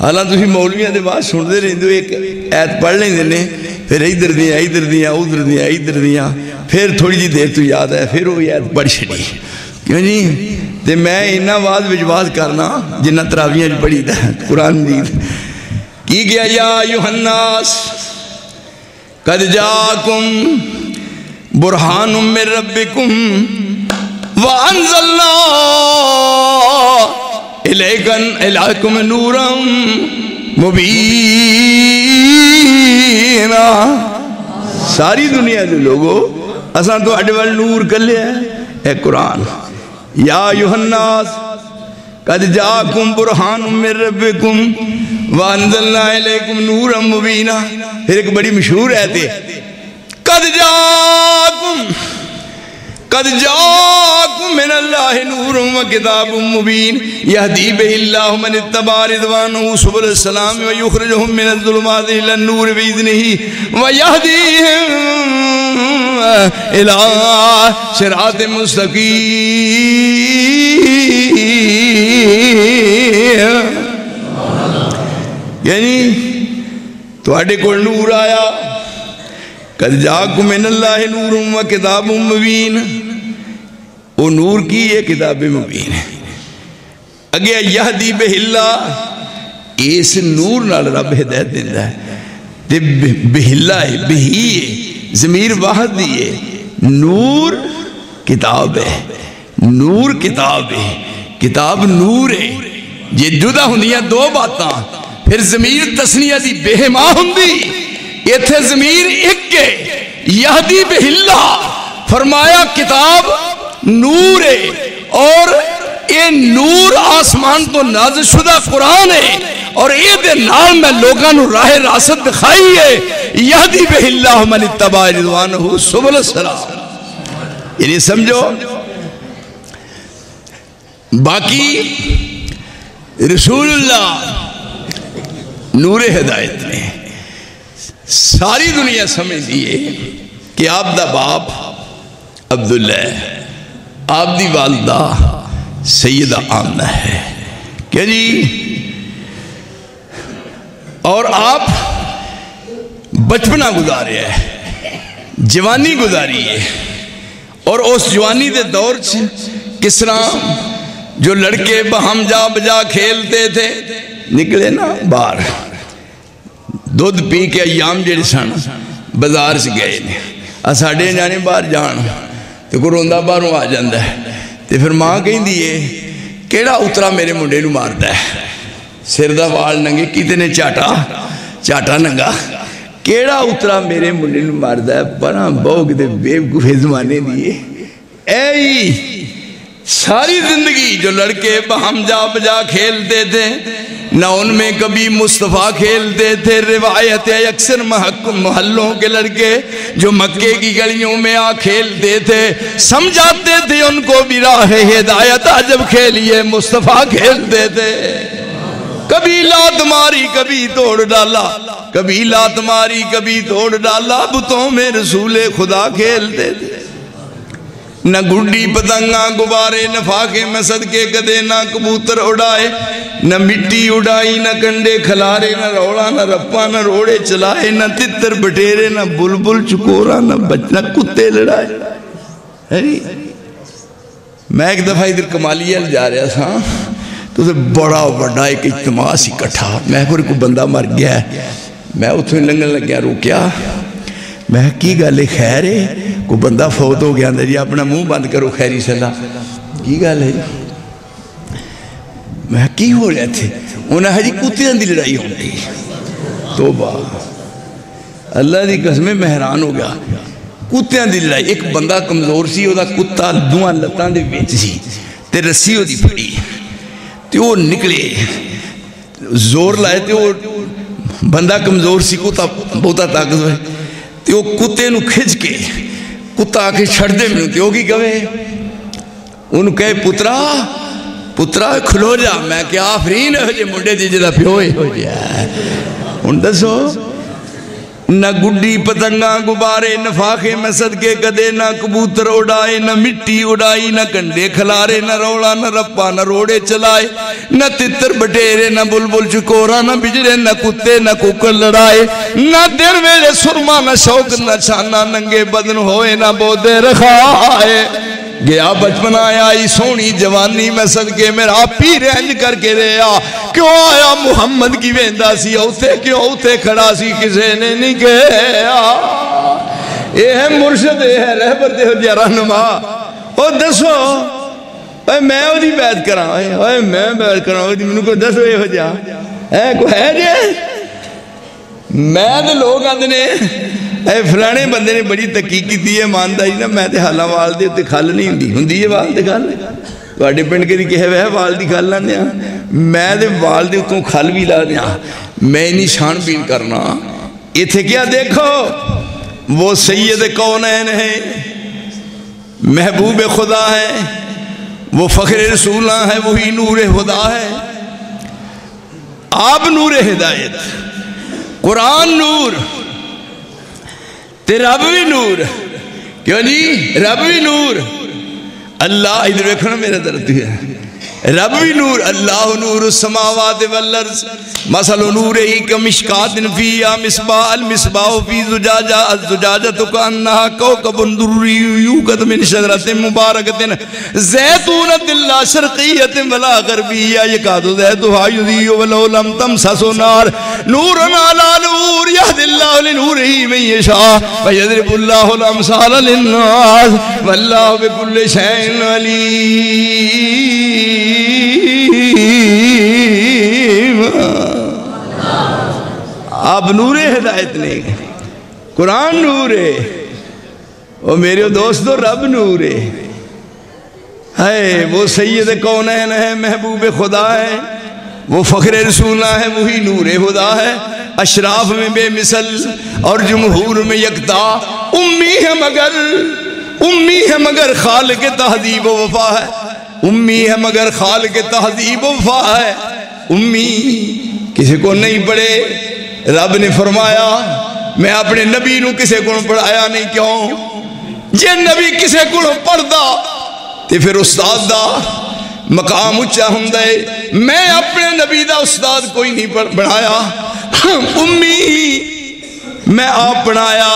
حالانکہ تسی مولویاں دے بات سنتے رہتے ہو، ایک ایت پڑھ لیں دینے پھر ادھر دیاں ادھر دیاں ادھر دیاں ادھر دیاں پھر تھوڑی جی دیر تو یاد ہے پھر وہ ایت پڑھ چھڑی. کیوں جی تے میں انہا واز وجواز کرنا جنہ تراویاں پڑھی دا قرآن دید کی گیا. یا ایھا الناس قد جاءکم برہان من ربکم وانزلنا الیکم نورا مبینا. ساری دنیا دے لوگوں اساں تو اڈوال نور کر لیا ہے اے قرآن. یا ایھا الناس قد جاءکم برہان من ربکم وَأَنزَلْنَا إِلَيْكُمْ نُورًا مُبِينًا. پھر ایک بڑی مشہور آیت ہے قَدْ جَاءَكُم مِّنَ اللَّهِ نُورٌ وَكِتَابٌ مُّبِينٌ يَهْدِي بِهِ اللَّهُ مَنِ اتَّبَعَ رِضْوَانَهُ سُبُلَ السَّلَامِ وَيُخْرِجُهُم مِّنَ الظُّلُمَاتِ إِلَى النُّورِ بِإِذْنِهِ وَيَهْدِيهِمْ إِلَى صِرَاطٍ مُّسْتَقِيمٍ. یعنی تواڈے کول نور آیا. قد جاءکم من اللہ نور و کتاب مبین. وہ نور کی یہ کتاب مبین ہے. اگے یہدی بہ اللہ اس نور نال رب ہدایت دیندا ہے. تے بہ اللہ ہے بہی ہے ضمیر واحد دی ہے. نور کتاب ہے. نور کتاب ہے. کتاب نور ہے. یہ جدا ہوندیاں دو باتاں. پھر ضمیر تسنیہ دی بہما ہوندی. یہ تھے ضمیر ایک کے یہدی بہ اللہ فرمایا کتاب نور ہے. اور یہ نور آسمان تو نازل شدہ قرآن ہے. اور یہ دے نال میں لوگاں نو راہ راست دکھائی ہے. یہدی بہ اللہ من اتبع رضوانہ سبل السلام. یعنی سمجھو باقی رسول اللہ نور ہدایت نے ساری دنیا سمجھ دیئے کہ آپ دا باپ عبداللہ آپ دی والدہ سیدہ آمنہ ہے کہ جی. اور آپ بچپنا گزارے ہے جوانی گزاری ہے. اور اس جوانی دے دور کس طرح جو لڑکے بہم جا بجا کھیلتے تھے نکلے نا باہر دودھ پی کے ایام جڑے سن بازار سے گئے نے. ساڑھے جانے باہر جان تو کوئی روندہ باہروں آ جاندہ ہے. تو پھر ماں کہیں دیئے کیڑا اترا میرے منڈے نو مارتا ہے. سر دا وال ننگے کتنے چاٹا ننگا کیڑا اترا میرے منڈے نو مارتا ہے. بنا بہو کتے بیوقوفے زمانے دیئے. اے ساری زندگی جو لڑکے بہم جا بجا کھیلتے تھے نہ ان میں کبھی مصطفیٰ کھیلتے تھے. روایت ہے اکثر محلوں کے لڑکے جو مکے کی گلیوں میں آ کھیلتے تھے سمجھاتے تھے ان کو بھی راہ ہدایت. جب کھیلیے مصطفیٰ کھیلتے تھے. کبھی لات ماری کبھی توڑ ڈالا کبھی لات ماری کبھی توڑ ڈالا. بتوں میں رسول خدا کھیلتے تھے. نہ گھڑی پتنگا گبارے نہ فاقے میں صدقے کدے نہ کبوتر اڑائے نہ مٹی اڑائی نہ کنڈے کھلارے نہ روڑا نہ رپا نہ روڑے چلائے نہ تتر بٹیرے نہ بلبل چکورا نہ کتے لڑائے. میں ایک دفعہ ادھر کمالیہ جا رہا تھا تو بڑا بڑا ایک اجتماع سی کٹھا. میں کوئی بندہ مر گیا ہے. میں اتھوں لنگن لگیا روکیا. میں کی گالے خیر ہے کوئی بندہ فوت ہو گیا جی اپنا منہ بند کرو خیری صلاح کی گال ہے. میں کی ہو رہے تھے انہیں ہے جی کتیاں دی لڑائی ہوندی. توبہ اللہ دی قسم میں حیران ہو گیا. کتیاں دی لڑائی. ایک بندہ کمزور سی وہ کتا دوہاں لتاں دے وچ سی تے رسی ہو دی پھڑی تے وہ نکلے زور لائے تے وہ بندہ کمزور سی کتا بہتا طاقت ہوئے تے وہ کتے نو کھج کے کتا آکے چھڑ دے میں تے وہ کی کہے انہوں کہے پترا کھلو جا. میں کیا آفرین ہے جے منڈے دی جدہ پیوئے ہو جائے. ان دسو نہ گڈی پتنگا گبارے نہ فاقے میں صدقے کدے نہ کبوتر اڑائے نہ مٹی اڑائی نہ کنڈے کھلارے نہ روڑا نہ رپا نہ روڑے چلائے نہ تتر بٹیرے نہ بلبل چکورا نہ بجڑے نہ کتے نہ کوکر لڑائے نہ دیر میرے سرما نہ شوق نہ چھانا ننگے بدن ہوئے نہ بودے رکھائے. گیا بچپن آئی سونی جوانی میں صدقے میرا پی رینج کر کے رہا. کیوں آیا محمد کی ویندہ سی اوتے کیوں اوتے کھڑا سی کسے نے نہیں کہا. یہ ہے مرشد یہ ہے رہبر دے ہو جا رہنما. اور دسو میں وہ دی بیعت کراں میں بیعت کراں منو کو دسو یہ ہو جا کوئی ہے جے. میں دے لوگ آندے نے اے فلانے بندے نے بڑی تحقیق کی ہے ماندہ ہی نا میں تے حالاں وال دے تے کھل نہیں ہوندی ہے وال تے کھل تواڈے پنڈ کے کہے ہوئے وال دی گل لاندے میں دے وال دے اتوں کھل بھی لا دیا میں نہیں چھان بین کرنا ایتھے کیا دیکھو وہ سید کونین ہے محبوب خدا ہے وہ فخر رسولہ ہے وہی نور خدا ہے آپ نور ہدایت قرآن نور تے رب بھی نور کیوں نہیں رب بھی نور اللہ ادھر دیکھو نا میرا درد ہے رب بھی نور اللہ نور السماوات والارض مثل نورہ کمشکات فیہا مصباح المصباح فی زجاجہ الزجاجہ کانہا کوکب دری یوقد من شجرۃ مبارکۃ زیتونۃ لا شرقیۃ ولا غربیہ یکاد زیتها یضیء ولو لم تمسسہ نار نور علی نور یہدی اللہ لنورہ من یشاء ویضرب اللہ الامثال للناس واللہ بکل شیء علیم آپ نور ہدایت نے قرآن نور ہے اور میرے دوستو رب نور ہے وہ سید کونین ہے محبوب خدا ہے وہ فخر رسولہ ہے وہی نور خدا ہے اشراف میں بے مثل اور جمہور میں یکتا امی ہے مگر خالق تہذیب و وفا ہے امی ہے مگر خالق تہذیب و وفا ہے امی کسی کو نہیں پڑھے رب نے فرمایا میں اپنے نبی نو کسی کو پڑھایا نہیں کیوں جے نبی کسی کو پڑھدا تے پھر استاد دا مقام اچھا ہندے میں اپنے نبی دا استاد کوئی نہیں بنایا امی میں آپ پڑھایا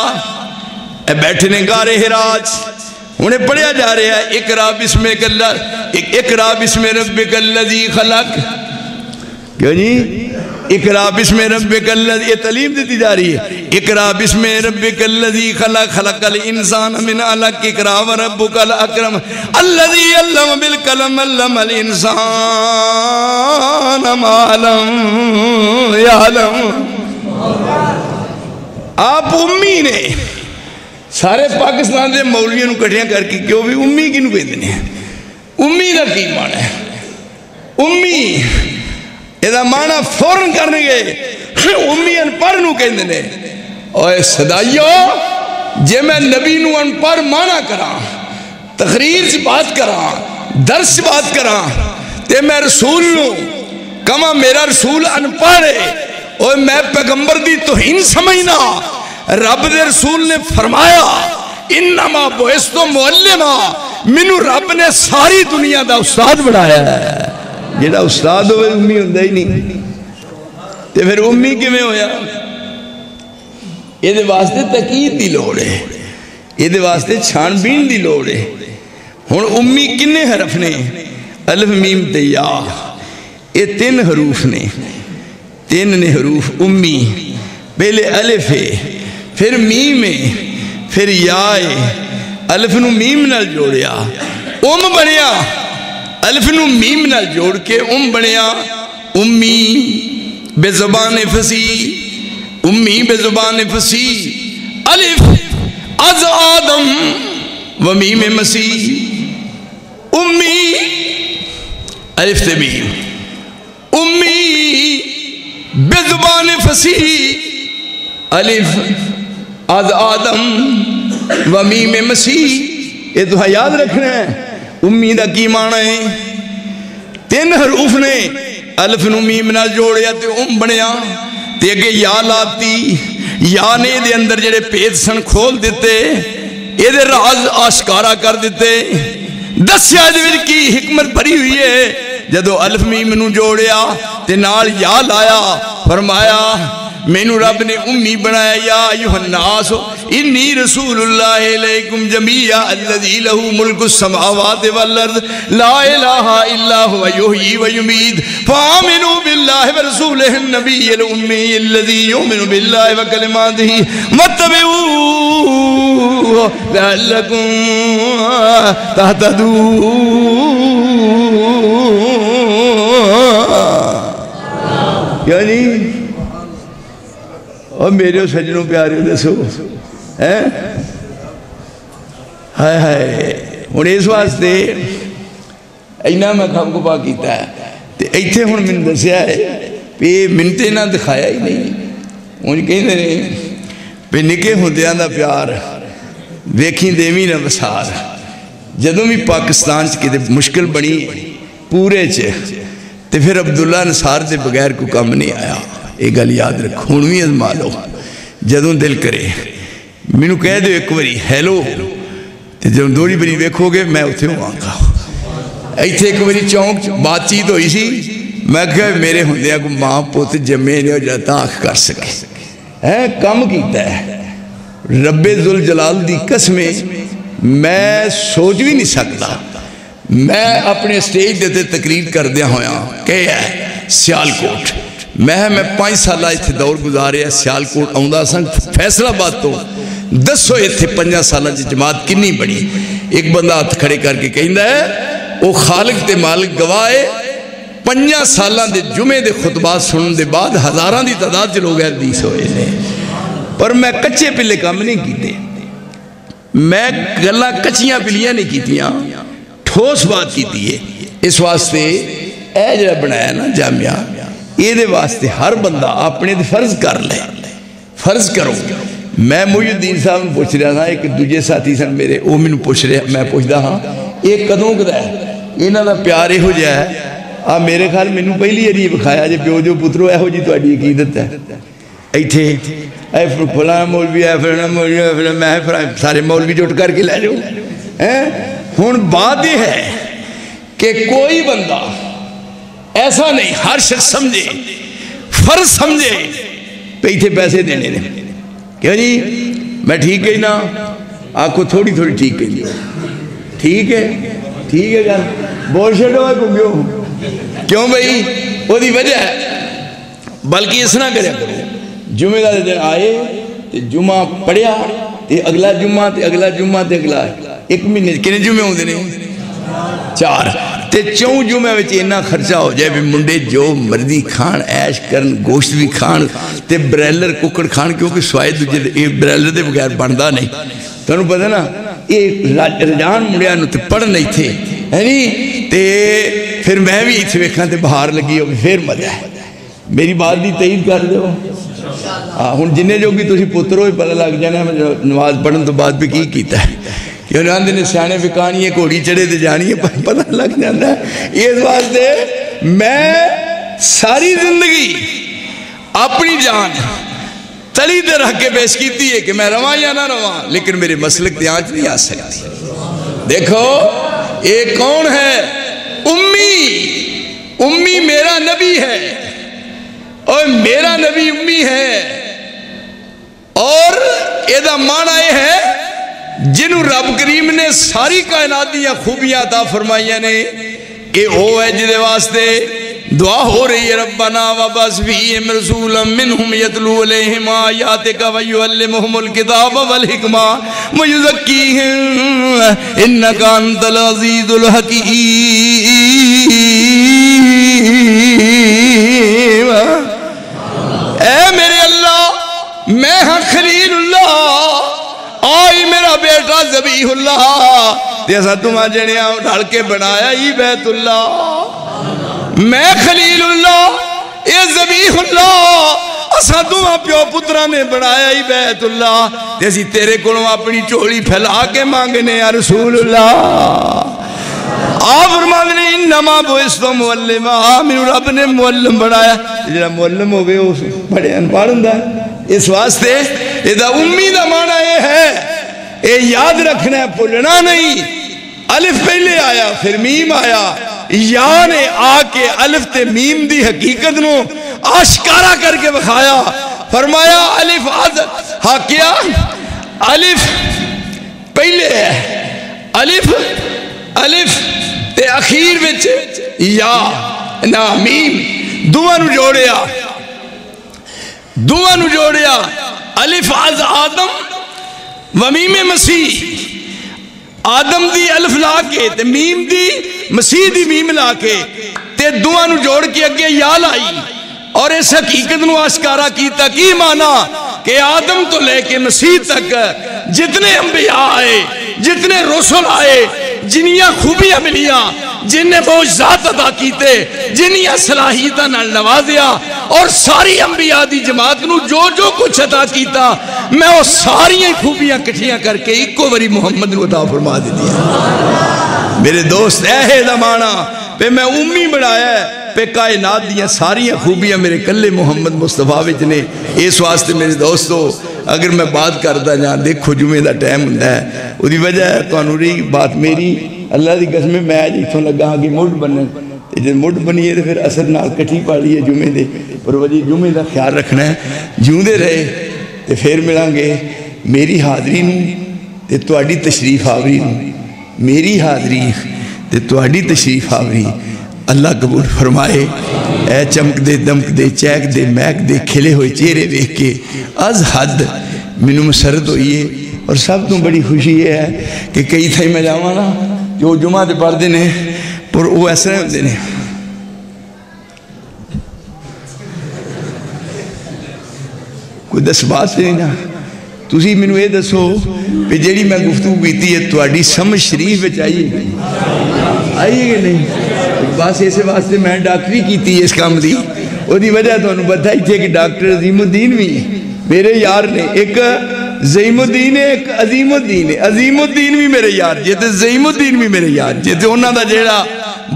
اے بیٹھنے گارے ہراج انہیں پڑھیا جا رہا ہے اقرا بسم ربک الذی خلق کیوں جی اقرا بسم ربک الذی یہ تعلیم دیتی جا رہی ہے اقرا بسم ربک الذی خلق خلق الانسان من علق اقرا وربک الاکرم الذی علم بالقلم علم الانسان ما لم یعلم آپ امی نے سارے پاکستان دے مولویوں نو کٹھیاں کر کے کیوں بھی امی کی نو کہتے ہیں امی دا کی معنی ہے امی یہ معنی فوراں کرنے گئے امی انپڑھ نو کہتے ہیں اوہ صدائیو جے میں نبی نو انپڑھ معنی کرا تقریر سے بات کرا درس سے بات کرا تے میں رسول نو کما میرا رسول انپڑھ ہے اوہ میں پیغمبر دی توہین سمجھنا رب دے رسول نے فرمایا انما بعثتو معلما منو رب نے ساری دنیا دا استاد بڑھایا ہے جیڑا استاد ہوئے امی ہوندہ ہی نہیں تے پھر امی کیویں ہویا یہ دے واسطے تقید دی لوڑ ہے یہ دے واسطے چھان بین دی لوڑ ہے ہن امی کنے حرف نے الف میم تے یا یہ 3 حروف نے 3 نے حروف امی پہلے الف ہے پھر میم ہے پھر یا ہے الف نو میم نال جوڑیا بنیا الف نو میم نال جوڑ کے بنیا امی بے زبان فصیح امی بے زبان فصیح الف از آدم و میم مسیح امی الف تے میم امی بے زبان فصیح الف از آدم و میم مسیح یہ تو یاد رکھنا ہے امی دا کی معنی ہے 3 حروف نے الف نو میم نال جوڑیا تے بنیا تے اگے یا لاتی یا نے دے اندر جڑے پیت سن کھول دیتے یہ دے راز آشکارا کر دیتے دسیا دے وچ کی حکمت بھری ہوئی ہے جدو الف میم نو جوڑیا تے نال یا لایا فرمایا مینو رب نے امی بنایا یا ایوہ الناس انی رسول اللہ علیکم جمیعہ الذی لہو ملک السماوات والارض لا الہ الا ہوا یحیی و یمیت فآمنوا باللہ ورسولہ النبی الامی الذی یؤمن باللہ وکلماتہ واتبعوہ لعلکم تہتدون یعنی اور میرے سجنوں پیارے دسو ہائے ہائے ہوں اس واسطے اینا میں کھپ کو پا کیتا ہے تے ایتھے ہن میں دسیا ہے پہ منتے نہ دکھایا ہی نہیں انہیں کہیں دے پہ نکے ہوندیاں دا پیار ویکھیں دیویں نہ بسار جدوں بھی پاکستان چ کتے مشکل بنی پورے چ تے پھر عبداللہ نصار دے بغیر کو کم نہیں آیا ایک گل یاد رکھو ہن وی ازما لو جدوں دل کرے مینوں کہہ دو ایک باری ہیلو تے جدوں دوڑی بری ویکھو گے میں اتھے ہواں گا ایتھے ایک باری چونک بات چیت ہوئی سی میں کہا میرے ہوندیاں کو ماں پوت جمعے نے اور تاخ کر سکے کم کیتا ہے رب ذوالجلال دی قسمیں میں سوچ بھی نہیں سکتا میں اپنے سٹیج دیتے تقریر کر دیا ہویا کہ ہے سیالکوٹ میں 5 سالہ اتھے دور گزارے سیالکوٹ آؤندہ سنگ فیصلہ بات تو دسو اتھے 5 سالہ جماعت کنی بڑی ایک بندہ ہاتھ کھڑے کر کے کہیں ہے وہ خالق تے مالک گواہے 5 سالہ دے جمعے دے خطبات سنن دے بعد ہزاران دی تعداد جو لوگ حدیث ہوئے نے پر میں کچے پلے کام نہیں کیتے میں گلہ کچیاں پلیاں نہیں کیتیاں ٹھوس بات کیتی ہے اس واسطے اے جڑا بنایا نا جامعہ یہ دے واسطے ہر بندہ اپنے دے فرض کر لے فرض کرو میں محی الدین صاحب نے پوچھ رہا تھا ایک دوجہ ساتھی سن میرے وہ میں پوچھ رہا میں پوچھ رہا ہاں ایک قدوں کدھا ہے انہاں دا پیارے ہو جائے میرے خیال میں نے پہلی عری بکھایا جے پیو جو پترو ہے ہو جی تو اڈی عقیدت ہے ایتھے اے فلاں مولوی ہے فلاں مولوی ہے فلاں میں سارے مولوی جوٹ کر کے لے جاؤ ہن بات یہ ہے کہ کوئی بندہ ایسا نہیں ہر شخص سمجھے فرض سمجھے پیچھے پیسے دینے نے کیوں جی میں ٹھیک ہے نا آپ کو تھوڑی تھوڑی ٹھیک ہے ٹھیک ہے گل بول چھڑو ہے کیوں بھائی وہ دی وجہ ہے بلکہ اس نہ کرے کرو جمعہ دا دن آئے تے جمعہ پڑھیا تے اگلا جمعہ تے اگلا جمعہ تے اگلا ایک مہینے کنے جمعہ ہوں دینے 4 تے 4 جمعہ وچ اتنا خرچہ ہو جائے بھی منڈے جو مرضی کھان عیش کرن گوشت بھی کھان تے برائلر ککڑ کھان کیونکہ سوائے دوجہ برائلر دے بغیر بندہ نہیں تو انہوں پتہ نا یہ رجان منڈیاں نو تے پڑھ نہیں تھے تے پھر میں بھی اتھے ویکھاں تے باہر لگی ہو پھر مزہ ہے میری بات دی تائید کر دے ہو ہن جنہیں جو کہ تسی پترو ہی پتہ لگ جانا نماز پڑھن تو بعد بھی کی کیتا ہے کہ انہوں نے سیانے فکانی ہے کوڑی چڑھے دے جانی ہے پتہ لگ جانا ہے اس واسطے میں ساری زندگی اپنی جان تلی دے رکھ کے پیش کیتی ہے کہ میں رواں یا نہ رواں لیکن میرے مسلک تے آنچ نہیں آ سکتی دیکھو یہ کون ہے امی میرا نبی ہے اور میرا نبی امی ہے اور یہ معنی یہ ہے جنہوں رب کریم نے ساری کائنات دیا خوبیاں عطا فرمائیاں نے کہ وہ ہے جدے واسطے دعا ہو رہی ہے ربنا وبعث فیہم رسولا منہم یتلو علیہم آیاتک ویعلمہم الکتاب والحکمہ ویزکیہم انک انت العزیز الحکیم اے میرے اللہ میں ہاں خلیل اللہ آئی میرا بیٹا ذبیح اللہ جیسا تمہاں جنیاں ڈھال کے بنایا ہی بیت اللہ میں خلیل اللہ اے ذبیح اللہ اسا تمہاں پیو پترہ نے بنایا ہی بیت اللہ جیسی تیرے کنوں اپنی چوڑی پھیلا کے مانگنے یا رسول اللہ آپ فرماتے ہیں انما بوئستو معلمہ میرے رب نے معلم بنایا جنہا معلم ہوئے اس بڑے انپاڑن دا اس واسطے یہ امی دا معنی یہ ہے یہ یاد رکھنا ہے پھولنا نہیں الف پہلے آیا پھر میم آیا یا نے آ کے الف تے میم دی حقیقت نو آشکارا کر کے بخایا فرمایا الف ہاں کیا الف پہلے ہے الف تے اخیر وچ یا نا میم دعا نو جوڑیا الف از آدم و میم مسیح آدم دی الف لا کے تے میم دی مسیح دی میم لا کے تے دعا نو جوڑ کے اگے یا لائی اور اس حقیقت نو آشکارا کیتا کی مانا کہ آدم تو لے کے مسیح تک جتنے انبیاء آئے جتنے رسول آئے جنیاں خوبیاں ملیاں جن نے معجزات عطا کیتے، جنیاں صلاحیتاں نال نوازیا، اور ساری انبیاء دی جماعت نو جو جو کچھ عطا کیتا، میں وہ ساری خوبیاں کٹھیاں کر کے ایکو وری محمد نو عطا فرما دیا۔ میرے دوست اے دا مانا پہ میں امی بڑھایا ہے، پہ کائنات دیاں ساریاں خوبیاں میرے کلے محمد مصطفیٰ وچ نے۔ اس واسطے میرے دوستو اگر میں بات کرتا جہاں دیکھو جمعے دا ٹائم ہوندا ہے، وہ دی وجہ ہے تو انوری بات میری اللہ دی قسم میں آج اتھوں لگا کہ مڈ بنن، جب مڈ بنیے تو پھر اثر نال کٹھی پاڑی ہے جمعے دے، پر وجہ جمعے دا خیال رکھنا ہے، جوندے رہے تو پھر ملیں گے میری حاضری نوں تے تواڈی تشریف آوری نوں، میری حاضری تے تواڈی تشریف آوری اللہ قبول فرمائے۔ اے چمک دے دمک دے چیک دے میک دے کھلے ہوئے چہرے دیکھ کے از حد مینوں مسرت ہوئی ہے، اور سب تو بڑی خوشی یہ ہے کہ کئی تھائی میں جاواں نا جو جمعہ دے پڑھدے نے پر وہ ایسے ہوندے نے کوئی دس بات نہیں نا، تسی مینوں یہ دسو کہ جیڑی میں گفتگو کیتی ہے تواڈی سمجھ شریف وچ آئیے کہ نہیں؟ بس اسے واسطے میں ڈاکٹری کیتی ہے اس کام دی، وہ دی وجہ تو انہوں بتائی تھے کہ ڈاکٹر عظیم الدین بھی میرے یار نے، ایک زعیم الدین ہے ایک عظیم الدین ہے، عظیم الدین بھی میرے یار جی تے زعیم الدین بھی میرے یار جی تے انہوں دا جیڑا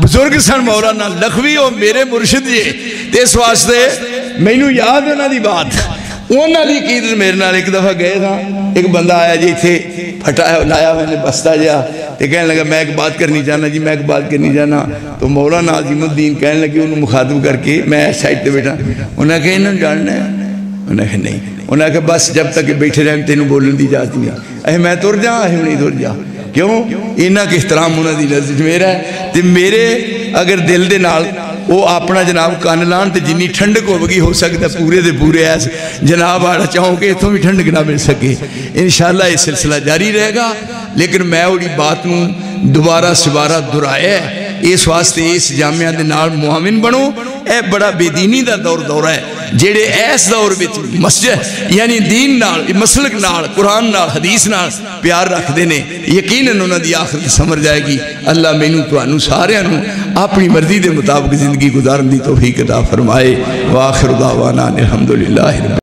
بزرگ سن مولانا لکھوی وہ میرے مرشد جی تے اس واسطے مینوں یاد انہوں دی بات، انہوں دی قیدت میرے نال ایک دفعہ گئے تھا، ایک بندہ آیا جی تھے پھٹا ہے لایا میں نے بستہ جا تو کہنے لگا میں ایک بات کرنی چاہنا جی میں ایک بات کرنی چاہنا، تو مولانا عظیم الدین کہنے لگے انہوں مخاطب کر کے میں سائٹ تے بیٹھا، انہوں نے کہا انہوں جاننا ہے، انہوں نے کہا نہیں، انہوں نے کہا بس جب تک بیٹھے رہے تینوں بولن دی جاتی نہیں، اے میں تر جا اے نہیں تر جا، کیوں انہاں کے احترام انہوں دی نزد میرا ہے تے میرے اگر دل دے نال وہ اپنا جناب کان لان تے جنی ٹھنڈک ہوگی ہو سکتا پورے دے پورے ایس جناب آڑا چاہوں کہ اتوں بھی ٹھنڈک نہ مل سکے، انشاءاللہ یہ سلسلہ جاری رہے گا، لیکن میں اوڑی بات نوں دوبارہ سبارہ درایا ہے اس واسطے اس جامعہ دے نال معاون بنو، اے بڑا بے دینی دا دورہ ہے، جیڑے ایس دور وچ مسجد یعنی دین نال مسلک نال قرآن نال حدیث نال پیار رکھ دینے، یقیناً انہوں دی آخرت سمر جائے گی۔ اللہ مینوں تانوں سارے انہوں اپنی مرضی دے مطابق زندگی گزارن دی توفیق عطا فرمائے۔ وآخر دعوانا الحمدللہ۔